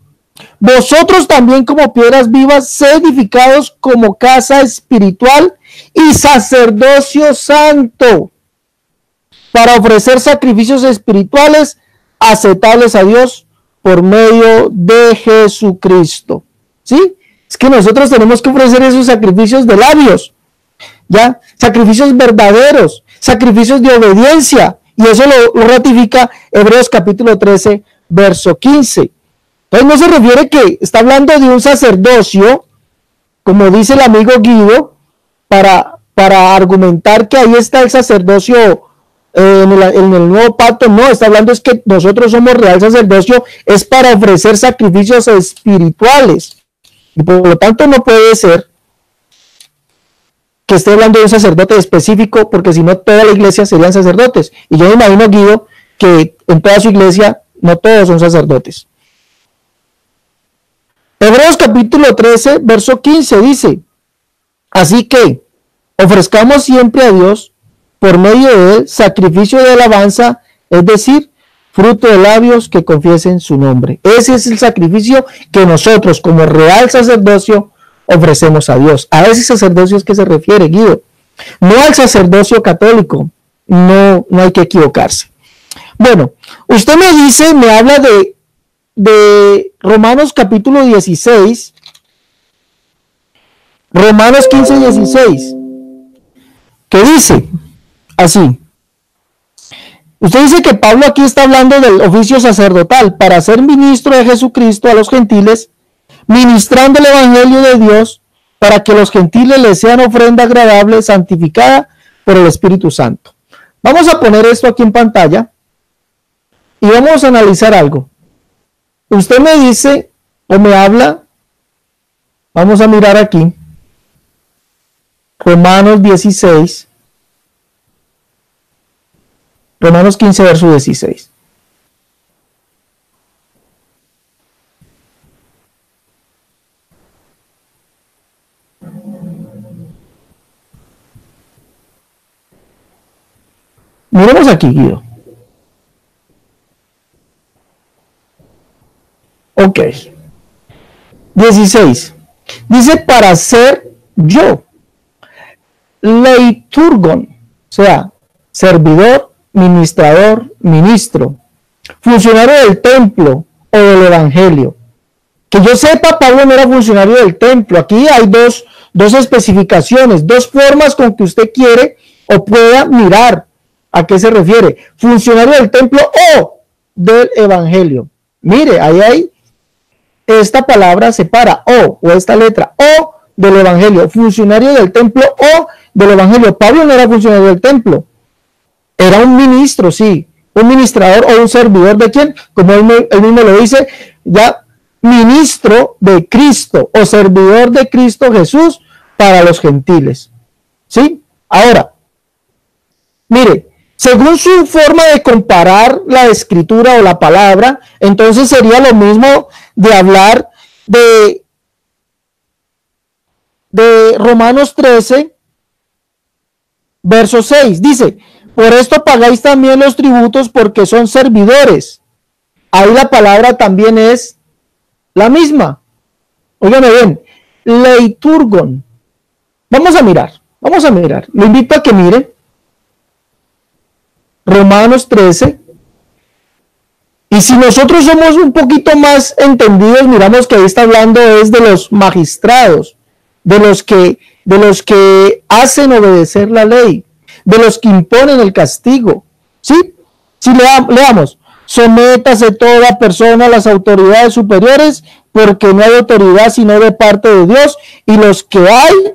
Vosotros también, como piedras vivas, sed edificados como casa espiritual y sacerdocio santo, para ofrecer sacrificios espirituales aceptables a Dios por medio de Jesucristo. ¿Sí? Es que nosotros tenemos que ofrecer esos sacrificios de labios, ¿ya? Sacrificios verdaderos, sacrificios de obediencia, y eso lo ratifica Hebreos capítulo 13, verso 15. Entonces no se refiere que está hablando de un sacerdocio, como dice el amigo Guido, para argumentar que ahí está el sacerdocio en el nuevo pacto. No, está hablando es que nosotros somos real sacerdocio, es para ofrecer sacrificios espirituales. Y por lo tanto no puede ser que esté hablando de un sacerdote específico, porque si no toda la iglesia serían sacerdotes. Y yo me imagino, Guido, que en toda su iglesia no todos son sacerdotes. Hebreos capítulo 13, verso 15 dice: así que ofrezcamos siempre a Dios, por medio de él, sacrificio de alabanza, es decir, fruto de labios que confiesen su nombre. Ese es el sacrificio que nosotros, como real sacerdocio, ofrecemos a Dios. A ese sacerdocio es que se refiere, Guido. No al sacerdocio católico. No hay que equivocarse. Bueno, usted me habla de Romanos capítulo 16, Romanos 15, 16, que dice así. Usted dice que Pablo aquí está hablando del oficio sacerdotal para ser ministro de Jesucristo a los gentiles, ministrando el evangelio de Dios para que los gentiles les sean ofrenda agradable, santificada por el Espíritu Santo. Vamos a poner esto aquí en pantalla y vamos a analizar algo. usted me dice o me habla, vamos a mirar aquí, Romanos 16, Romanos 15, verso 16. Miremos aquí, Guido. Ok. 16. Dice, para ser yo, leiturgon, o sea, servidor, ministrador, ministro, funcionario del templo o del evangelio. Que yo sepa, Pablo no era funcionario del templo. Aquí hay dos especificaciones, dos formas con que usted quiere o pueda mirar a qué se refiere. Funcionario del templo o del evangelio. Mire, ahí hay esta palabra separa o esta letra o del evangelio. Funcionario del templo o del evangelio. Pablo no era funcionario del templo. Era un ministro, sí. Un ministrador o un servidor de quién, como él mismo lo dice, ya ministro de Cristo o servidor de Cristo Jesús para los gentiles. ¿Sí? Ahora, mire, según su forma de comparar la escritura o la palabra, entonces sería lo mismo de hablar de Romanos 13, verso 6. Dice, por esto pagáis también los tributos porque son servidores. Ahí la palabra también es la misma. Óigame bien, leiturgon. Vamos a mirar. Lo invito a que mire Romanos 13. Y si nosotros somos un poquito más entendidos, miramos que ahí está hablando es de los magistrados, de los que hacen obedecer la ley, de los que imponen el castigo. ¿Sí? Si leamos, sométase toda persona a las autoridades superiores, porque no hay autoridad sino de parte de Dios, y los que hay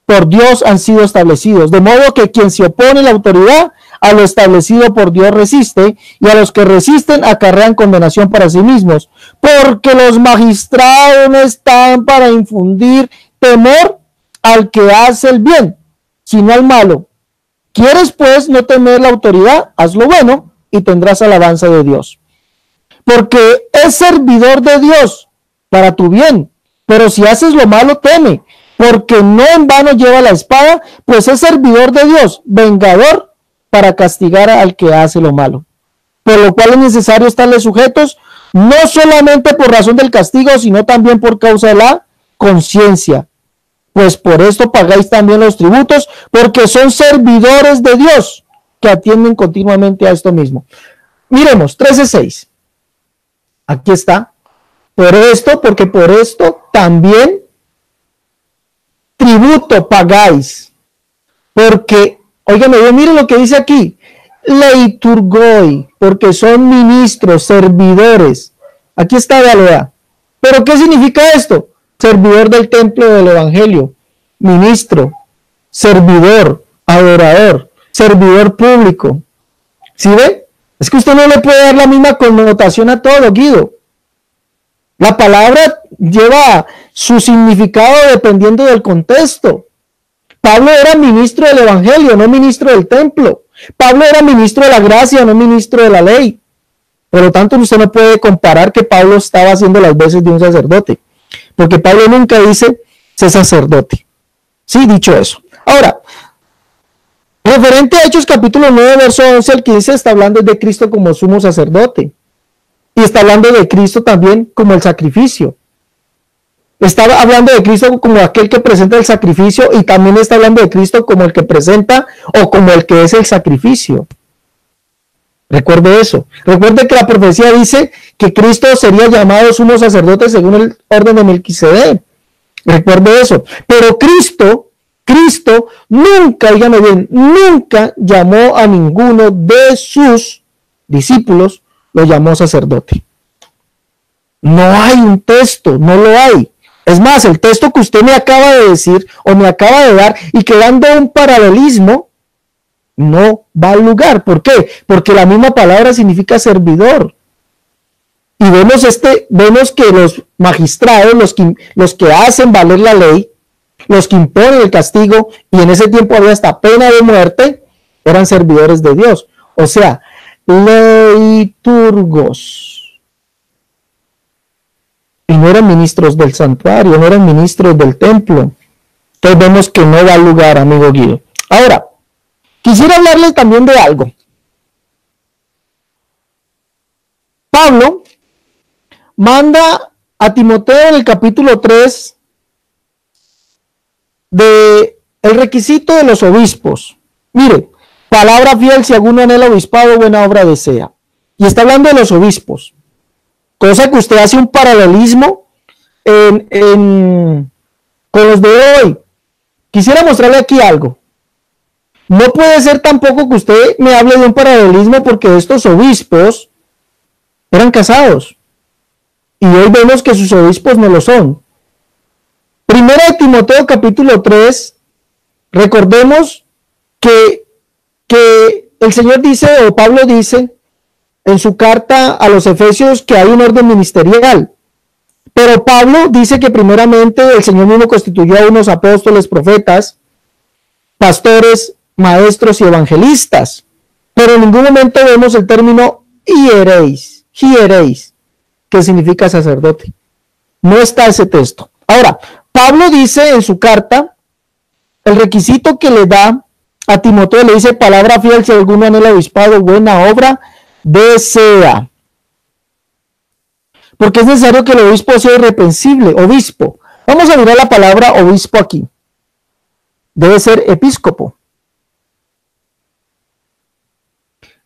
por Dios han sido establecidos. De modo que quien se opone a la autoridad, a lo establecido por Dios resiste, y a los que resisten acarrean condenación para sí mismos, porque los magistrados no están para infundir temor al que hace el bien, sino al malo. ¿Quieres pues no temer la autoridad? Haz lo bueno y tendrás alabanza de Dios. Porque es servidor de Dios para tu bien, pero si haces lo malo, teme, porque no en vano lleva la espada, pues es servidor de Dios, vengador para castigar al que hace lo malo. Por lo cual es necesario estarle sujetos, no solamente por razón del castigo, sino también por causa de la conciencia. Pues por esto pagáis también los tributos, porque son servidores de Dios, que atienden continuamente a esto mismo. Miremos, 13:6. Aquí está. Por esto, porque por esto también tributo pagáis. Porque, óigame, miren lo que dice aquí. Leiturgoi, porque son ministros, servidores. Aquí está, vea. ¿Pero qué significa esto? Servidor del templo del evangelio, ministro, servidor, adorador, servidor público. ¿Sí ve? Es que usted no le puede dar la misma connotación a todo, Guido. La palabra lleva su significado dependiendo del contexto. Pablo era ministro del evangelio, no ministro del templo. Pablo era ministro de la gracia, no ministro de la ley. Por lo tanto, usted no puede comparar que Pablo estaba haciendo las veces de un sacerdote. Porque Pablo nunca dice ser sacerdote. Sí, dicho eso. Ahora, referente a Hechos capítulo 9, verso 11 al 15, está hablando de Cristo como sumo sacerdote. Y está hablando de Cristo también como el sacrificio. Está hablando de Cristo como aquel que presenta el sacrificio y también está hablando de Cristo como el que presenta o como el que es el sacrificio. Recuerde eso. Recuerde que la profecía dice que Cristo sería llamado sumo sacerdote según el orden de Melquisedec. Recuerde eso. Pero Cristo nunca, dígame bien, nunca llamó a ninguno de sus discípulos, lo llamó sacerdote. No hay un texto, no lo hay. Es más, el texto que usted me acaba de decir o me acaba de dar y que dando un paralelismo, no va al lugar. ¿Por qué? Porque la misma palabra significa servidor. Y vemos que los magistrados, los que hacen valer la ley, los que imponen el castigo, y en ese tiempo había hasta pena de muerte, eran servidores de Dios. O sea, leiturgos. Y no eran ministros del santuario, no eran ministros del templo. Entonces vemos que no da lugar, amigo Guido. Ahora, quisiera hablarles también de algo. Pablo manda a Timoteo en el capítulo 3 de el requisito de los obispos. Mire, palabra fiel, si alguno anhela obispado, buena obra desea. Y está hablando de los obispos. Cosa que usted hace un paralelismo con los de hoy. Quisiera mostrarle aquí algo. No puede ser tampoco que usted me hable de un paralelismo, porque estos obispos eran casados. Y hoy vemos que sus obispos no lo son. Primera de Timoteo capítulo 3, recordemos que el Señor dice, o Pablo dice, en su carta a los Efesios, que hay un orden ministerial. Pero Pablo dice que primeramente el Señor mismo constituyó a unos apóstoles, profetas, pastores, maestros y evangelistas. Pero en ningún momento vemos el término hiereis, que significa sacerdote. No está ese texto. Ahora, Pablo dice en su carta, el requisito que le da a Timoteo, le dice, palabra fiel, si alguno anhela obispado, buena obra desea. Porque es necesario que el obispo sea irreprensible, obispo. Vamos a mirar la palabra obispo aquí. Debe ser episcopo.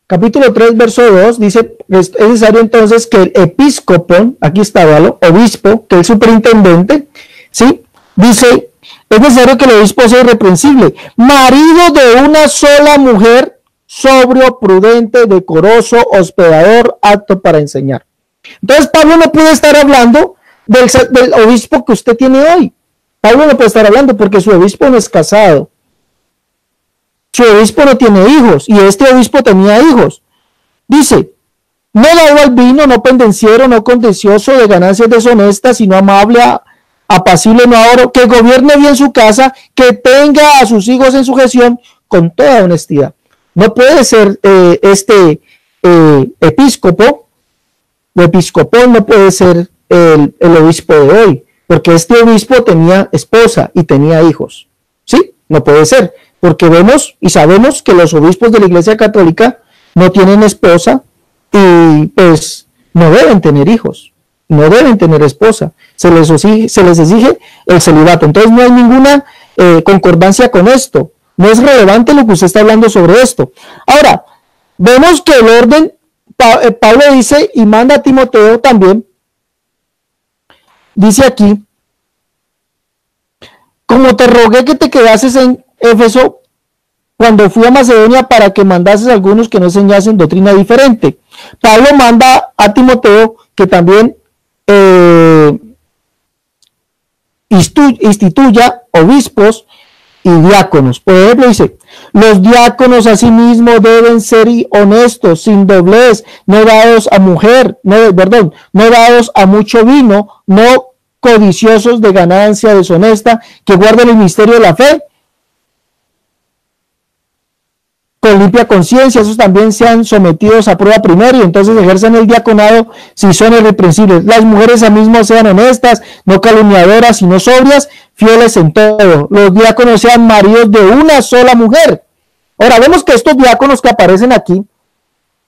Capítulo 3, verso 2, dice, es necesario entonces que el episcopo, aquí está, ¿vale? Obispo, que es el superintendente, ¿sí? Dice, es necesario que el obispo sea irreprensible, marido de una sola mujer, sobrio, prudente, decoroso, hospedador, apto para enseñar. Entonces Pablo no puede estar hablando del obispo que usted tiene hoy. Pablo no puede estar hablando porque su obispo no es casado. Su obispo no tiene hijos, y este obispo tenía hijos. Dice, no dado al vino, no pendenciero, no contencioso de ganancias deshonestas, sino amable, apacible, no ahora, que gobierne bien su casa, que tenga a sus hijos en sujeción con toda honestidad. No puede ser episcopo, o episcopón, no puede ser el obispo de hoy, porque este obispo tenía esposa y tenía hijos. ¿Sí? No puede ser, porque vemos y sabemos que los obispos de la Iglesia Católica no tienen esposa y pues no deben tener hijos, no deben tener esposa, se les exige el celibato. Entonces no hay ninguna concordancia con esto, no es relevante lo que usted está hablando sobre esto. Ahora, vemos que el orden, Pablo dice y manda a Timoteo también, dice aquí, como te rogué que te quedases en Éfeso cuando fui a Macedonia para que mandases a algunos que no enseñasen doctrina diferente. Pablo manda a Timoteo que también instituya obispos y diáconos. Por ejemplo, dice, los diáconos asimismo deben ser honestos, sin doblez, no dados a no dados a mucho vino, no codiciosos de ganancia deshonesta, que guarden el misterio de la fe con limpia conciencia. Esos también sean sometidos a prueba primero y entonces ejercen el diaconado si son irreprensibles. Las mujeres asimismo sean honestas, no calumniadoras, sino sobrias, fieles en todo. Los diáconos sean maridos de una sola mujer. Ahora vemos que estos diáconos que aparecen aquí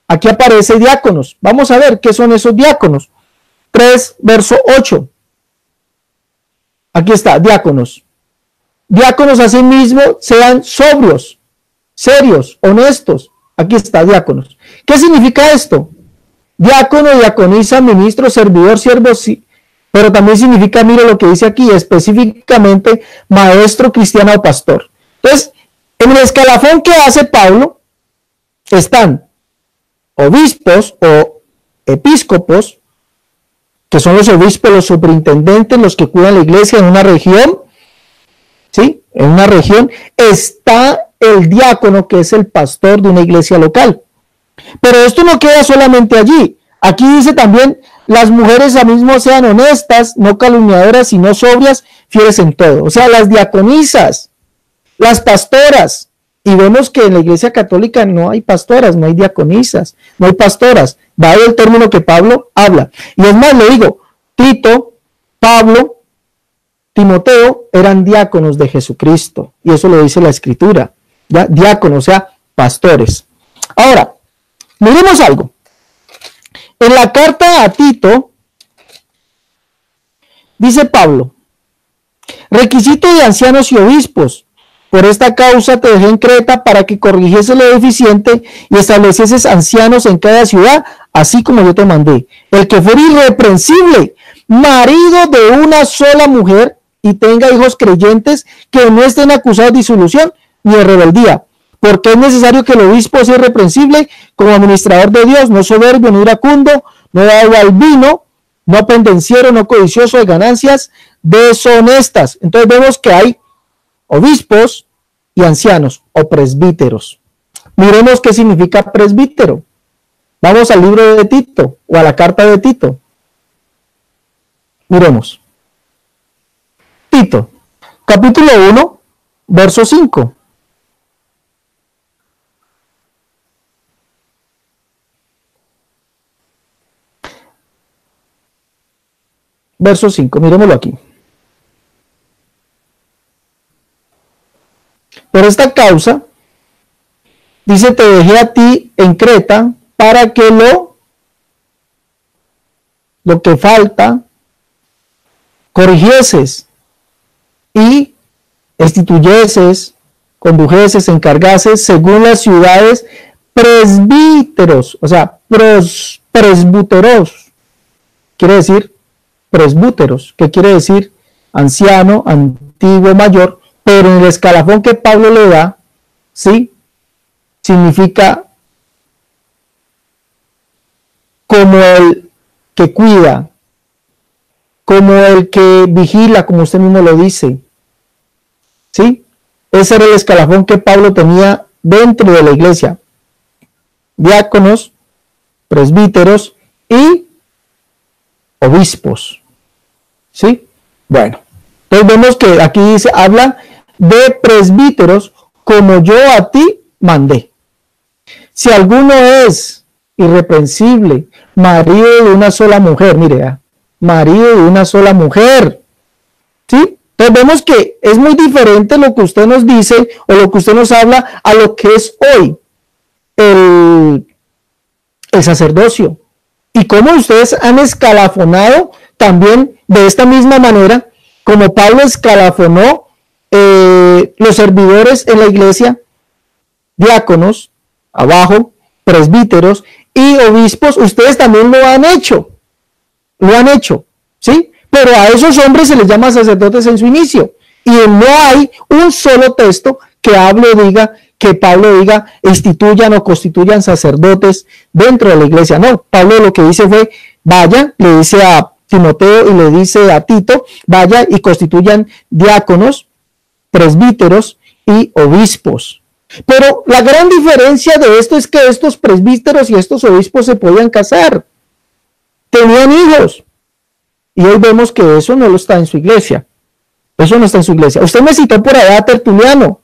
aparece diáconos. Vamos a ver qué son esos diáconos. 3, verso 8. Aquí está, diáconos. Diáconos asimismo sean sobrios, serios, honestos. Aquí está, diáconos. ¿Qué significa esto? Diácono, diaconisa, ministro, servidor, siervo, sí, pero también significa, mire lo que dice aquí, específicamente maestro, cristiano o pastor. Entonces, en el escalafón que hace Pablo están obispos o episcopos, que son los obispos, los superintendentes, los que cuidan la iglesia en una región, ¿sí? En una región está el diácono, que es el pastor de una iglesia local. Pero esto no queda solamente allí. Aquí dice también las mujeres mismo sean honestas, no calumniadoras, sino sobrias, fieles en todo. O sea, las diaconisas, las pastoras, y vemos que en la Iglesia Católica no hay pastoras, no hay diaconisas, no hay pastoras, dado el término que Pablo habla. Y es más, le digo, Tito, Pablo, Timoteo eran diáconos de Jesucristo, y eso lo dice la Escritura, ¿ya? Diáconos, o sea, pastores. Ahora, miremos algo. En la carta a Tito, dice Pablo, requisito de ancianos y obispos, por esta causa te dejé en Creta para que corrigiese lo deficiente y establecieses ancianos en cada ciudad, así como yo te mandé. El que fuera irreprensible, marido de una sola mujer y tenga hijos creyentes que no estén acusados de disolución ni de rebeldía, porque es necesario que el obispo sea irreprensible como administrador de Dios, no soberbio, no iracundo, no dado al vino, no pendenciero, no codicioso de ganancias deshonestas. Entonces vemos que hay obispos y ancianos o presbíteros. Miremos qué significa presbítero. Vamos al libro de Tito o a la carta de Tito. Miremos. Tito, capítulo 1, verso 5. Verso 5, miremoslo aquí. Por esta causa, dice, te dejé a ti en Creta para que lo que falta, corrigieses y instituyeses, condujeses, encargases según las ciudades presbíteros, o sea, presbúteros, quiere decir presbúteros, que quiere decir anciano, antiguo, mayor, pero en el escalafón que Pablo le da, ¿sí? Significa como el que cuida, como el que vigila, como usted mismo lo dice, ¿sí? Ese era el escalafón que Pablo tenía dentro de la iglesia. Diáconos, presbíteros y obispos, ¿sí? Bueno, entonces vemos que aquí dice, habla de presbíteros como yo a ti mandé. Si alguno es irreprensible, marido de una sola mujer, mire, marido de una sola mujer, ¿sí? Entonces vemos que es muy diferente lo que usted nos dice o lo que usted nos habla a lo que es hoy el sacerdocio. Y cómo ustedes han escalafonado también de esta misma manera, como Pablo escalafonó los servidores en la iglesia, diáconos, abajo, presbíteros y obispos, ustedes también lo han hecho, ¿sí? Pero a esos hombres se les llama sacerdotes en su inicio, y no hay un solo texto que Pablo diga, instituyan o constituyan sacerdotes dentro de la iglesia. No, Pablo lo que dice fue, vaya, le dice a Timoteo y le dice a Tito, vaya y constituyan diáconos, presbíteros y obispos. Pero la gran diferencia de esto es que estos presbíteros y estos obispos se podían casar, tenían hijos, y hoy vemos que eso no lo está en su iglesia. Eso no está en su iglesia. Usted me citó por allá a Tertuliano.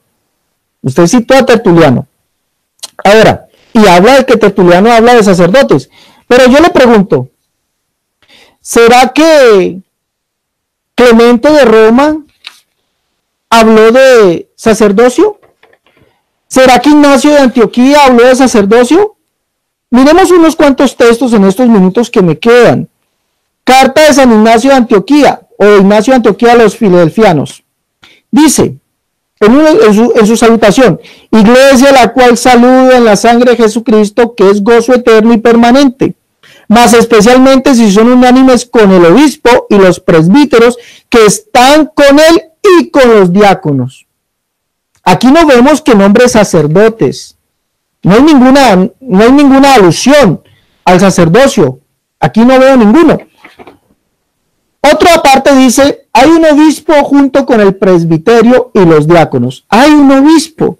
Usted citó a Tertuliano. Ahora, y habla de que Tertuliano habla de sacerdotes. Pero yo le pregunto, ¿será que Clemente de Roma habló de sacerdocio? ¿Será que Ignacio de Antioquía habló de sacerdocio? Miremos unos cuantos textos en estos minutos que me quedan. Carta de San Ignacio de Antioquía, o de Ignacio de Antioquía a los filadelfianos. Dice, en su salutación, iglesia la cual saluda en la sangre de Jesucristo, que es gozo eterno y permanente, más especialmente si son unánimes con el obispo y los presbíteros que están con él y con los diáconos. Aquí no vemos que nombre sacerdotes, no hay ninguna alusión al sacerdocio, aquí no veo ninguno. Otra parte dice, hay un obispo junto con el presbiterio y los diáconos. Hay un obispo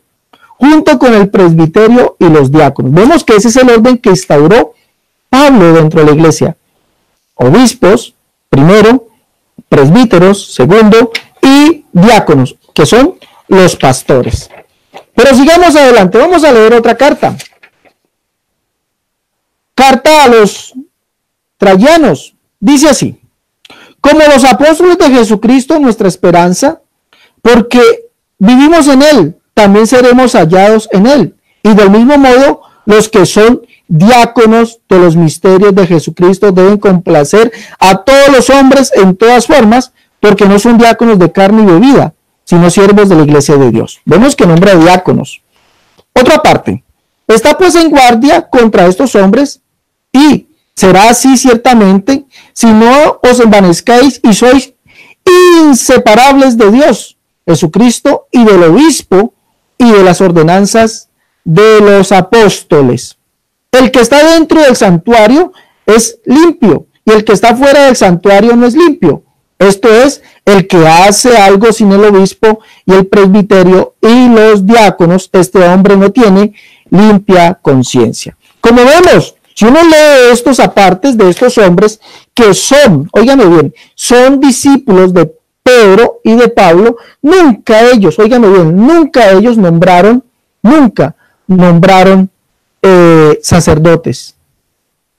junto con el presbiterio y los diáconos. Vemos que ese es el orden que instauró Pablo dentro de la iglesia. obispos, primero, presbíteros, segundo, y diáconos, que son los pastores. Pero sigamos adelante, vamos a leer otra carta. Carta a los Trayanos, dice así: como los apóstoles de Jesucristo, nuestra esperanza, porque vivimos en Él, también seremos hallados en Él. Y del mismo modo, los que son diáconos de los misterios de Jesucristo deben complacer a todos los hombres en todas formas, porque no son diáconos de carne y bebida, sino siervos de la iglesia de Dios. Vemos que nombra diáconos. Otra parte, está pues en guardia contra estos hombres, y será así ciertamente, si no os envanezcáis y sois inseparables de Dios, Jesucristo, y del obispo, y de las ordenanzas de los apóstoles. El que está dentro del santuario es limpio, y el que está fuera del santuario no es limpio. Esto es, el que hace algo sin el obispo y el presbiterio y los diáconos, este hombre no tiene limpia conciencia. Como vemos, si uno lee estos apartes de estos hombres que son, óigame bien, son discípulos de Pedro y de Pablo, nunca ellos, óigame bien, nunca ellos nombraron sacerdotes.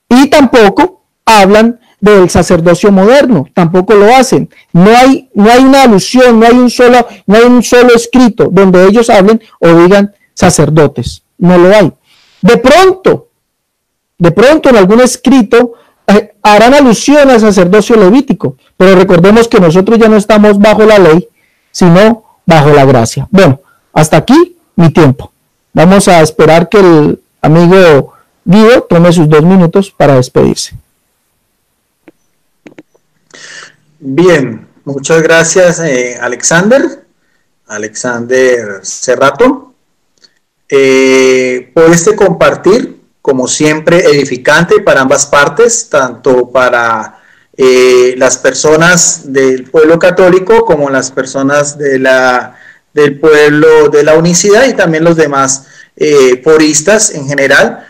Y tampoco hablan del sacerdocio moderno, tampoco lo hacen. No hay una alusión, no hay un solo escrito donde ellos hablen o digan sacerdotes. No lo hay. De pronto en algún escrito harán alusión al sacerdocio levítico, pero recordemos que nosotros ya no estamos bajo la ley, sino bajo la gracia. Bueno, hasta aquí mi tiempo. Vamos a esperar que el amigo Guido tome sus 2 minutos para despedirse. Bien, muchas gracias, Alexander Cerrato, por este compartir, como siempre, edificante para ambas partes, tanto para las personas del pueblo católico como las personas del pueblo de la unicidad y también los demás foristas en general.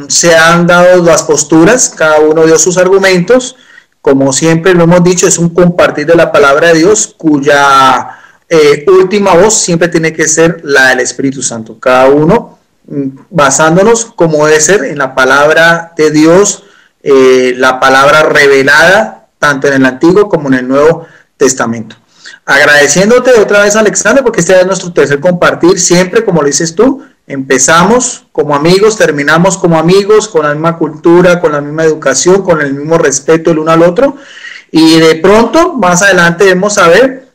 Se han dado las posturas, cada uno dio sus argumentos. Como siempre lo hemos dicho, es un compartir de la palabra de Dios, cuya última voz siempre tiene que ser la del Espíritu Santo. Cada uno basándonos, como debe ser, en la palabra de Dios, la palabra revelada, tanto en el Antiguo como en el Nuevo Testamento. Agradeciéndote otra vez, Alexander, porque este es nuestro tercer compartir. Siempre, como lo dices tú, empezamos como amigos, terminamos como amigos, con la misma cultura, con la misma educación, con el mismo respeto el uno al otro. Y de pronto, más adelante, debemos saber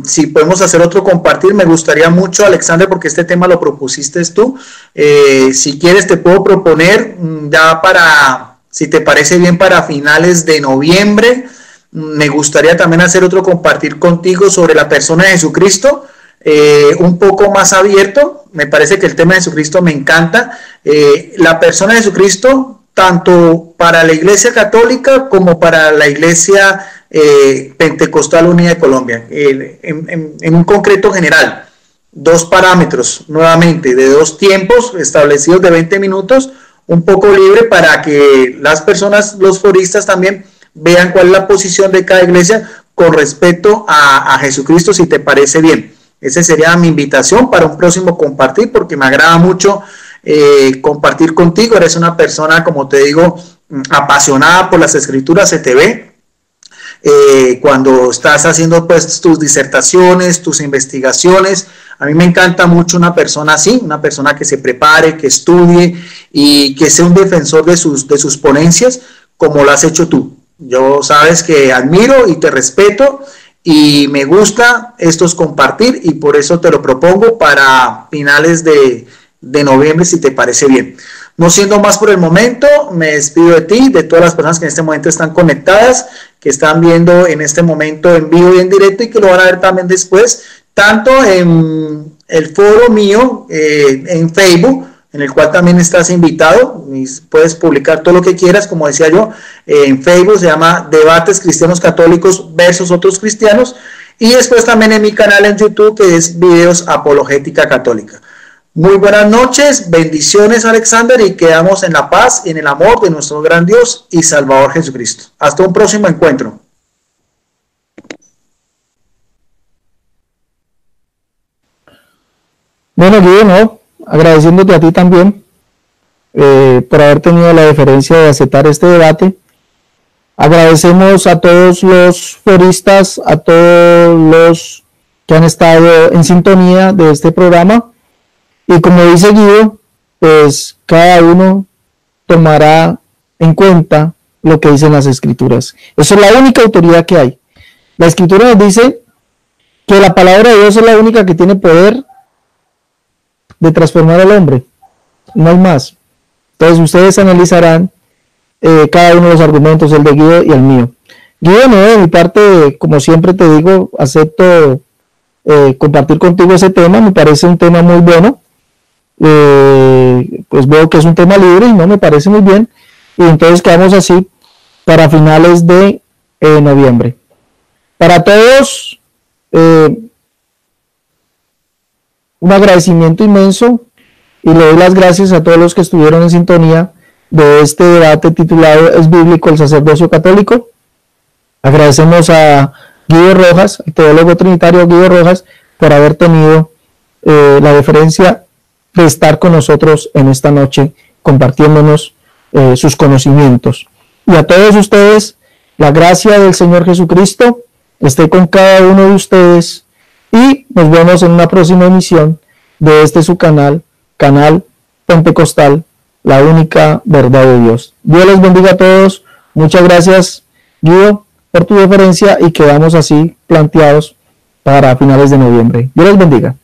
si podemos hacer otro compartir. Me gustaría mucho, Alexander, porque este tema lo propusiste tú. Si quieres, te puedo proponer ya para, si te parece bien, para finales de noviembre. Me gustaría también hacer otro compartir contigo sobre la persona de Jesucristo, un poco más abierto. Me parece que el tema de Jesucristo me encanta. La persona de Jesucristo, tanto para la Iglesia Católica como para la Iglesia Pentecostal Unida de Colombia, en un concreto general. 2 parámetros, nuevamente, de 2 tiempos establecidos de 20 minutos, un poco libre para que las personas, los foristas también, vean cuál es la posición de cada iglesia con respecto a Jesucristo, si te parece bien. Esa sería mi invitación para un próximo compartir, porque me agrada mucho compartir contigo. Eres una persona, como te digo, apasionada por las Escrituras, se te ve. Cuando estás haciendo pues tus disertaciones, tus investigaciones, a mí me encanta mucho una persona así, una persona que se prepare, que estudie y que sea un defensor de sus ponencias, como lo has hecho tú. Yo sabes que admiro y te respeto y me gusta estos compartir, y por eso te lo propongo para finales de noviembre, si te parece bien. No siendo más por el momento, me despido de ti, de todas las personas que en este momento están conectadas, que están viendo en este momento en vivo y en directo, y que lo van a ver también después, tanto en el foro mío en Facebook, en el cual también estás invitado, y puedes publicar todo lo que quieras, como decía yo, en Facebook se llama Debates Cristianos Católicos versus Otros Cristianos, y después también en mi canal en YouTube, que es Videos Apologética Católica. Muy buenas noches, bendiciones Alexander, y quedamos en la paz y en el amor de nuestro gran Dios y Salvador Jesucristo. Hasta un próximo encuentro. Bueno, Guido, no, agradeciéndote a ti también por haber tenido la deferencia de aceptar este debate. Agradecemos a todos los foristas, a todos los que han estado en sintonía de este programa. Y como dice Guido, pues cada uno tomará en cuenta lo que dicen las escrituras. Esa es la única autoridad que hay. La escritura nos dice que la palabra de Dios es la única que tiene poder de transformar al hombre. No hay más. Entonces ustedes analizarán cada uno de los argumentos, el de Guido y el mío. Guido, no, de mi parte, como siempre te digo, acepto compartir contigo ese tema. Me parece un tema muy bueno. Pues veo que es un tema libre y no me parece muy bien, y entonces quedamos así para finales de noviembre. Para todos, un agradecimiento inmenso, y le doy las gracias a todos los que estuvieron en sintonía de este debate titulado ¿Es bíblico el sacerdocio católico? Agradecemos a Guido Rojas, el teólogo trinitario Guido Rojas, por haber tenido la deferencia de estar con nosotros en esta noche compartiéndonos sus conocimientos. Y a todos ustedes, la gracia del Señor Jesucristo esté con cada uno de ustedes, y nos vemos en una próxima emisión de este su canal Pentecostal, la única verdad de Dios. Dios les bendiga a todos. Muchas gracias, Guido, por tu deferencia, y quedamos así planteados para finales de noviembre. Dios les bendiga.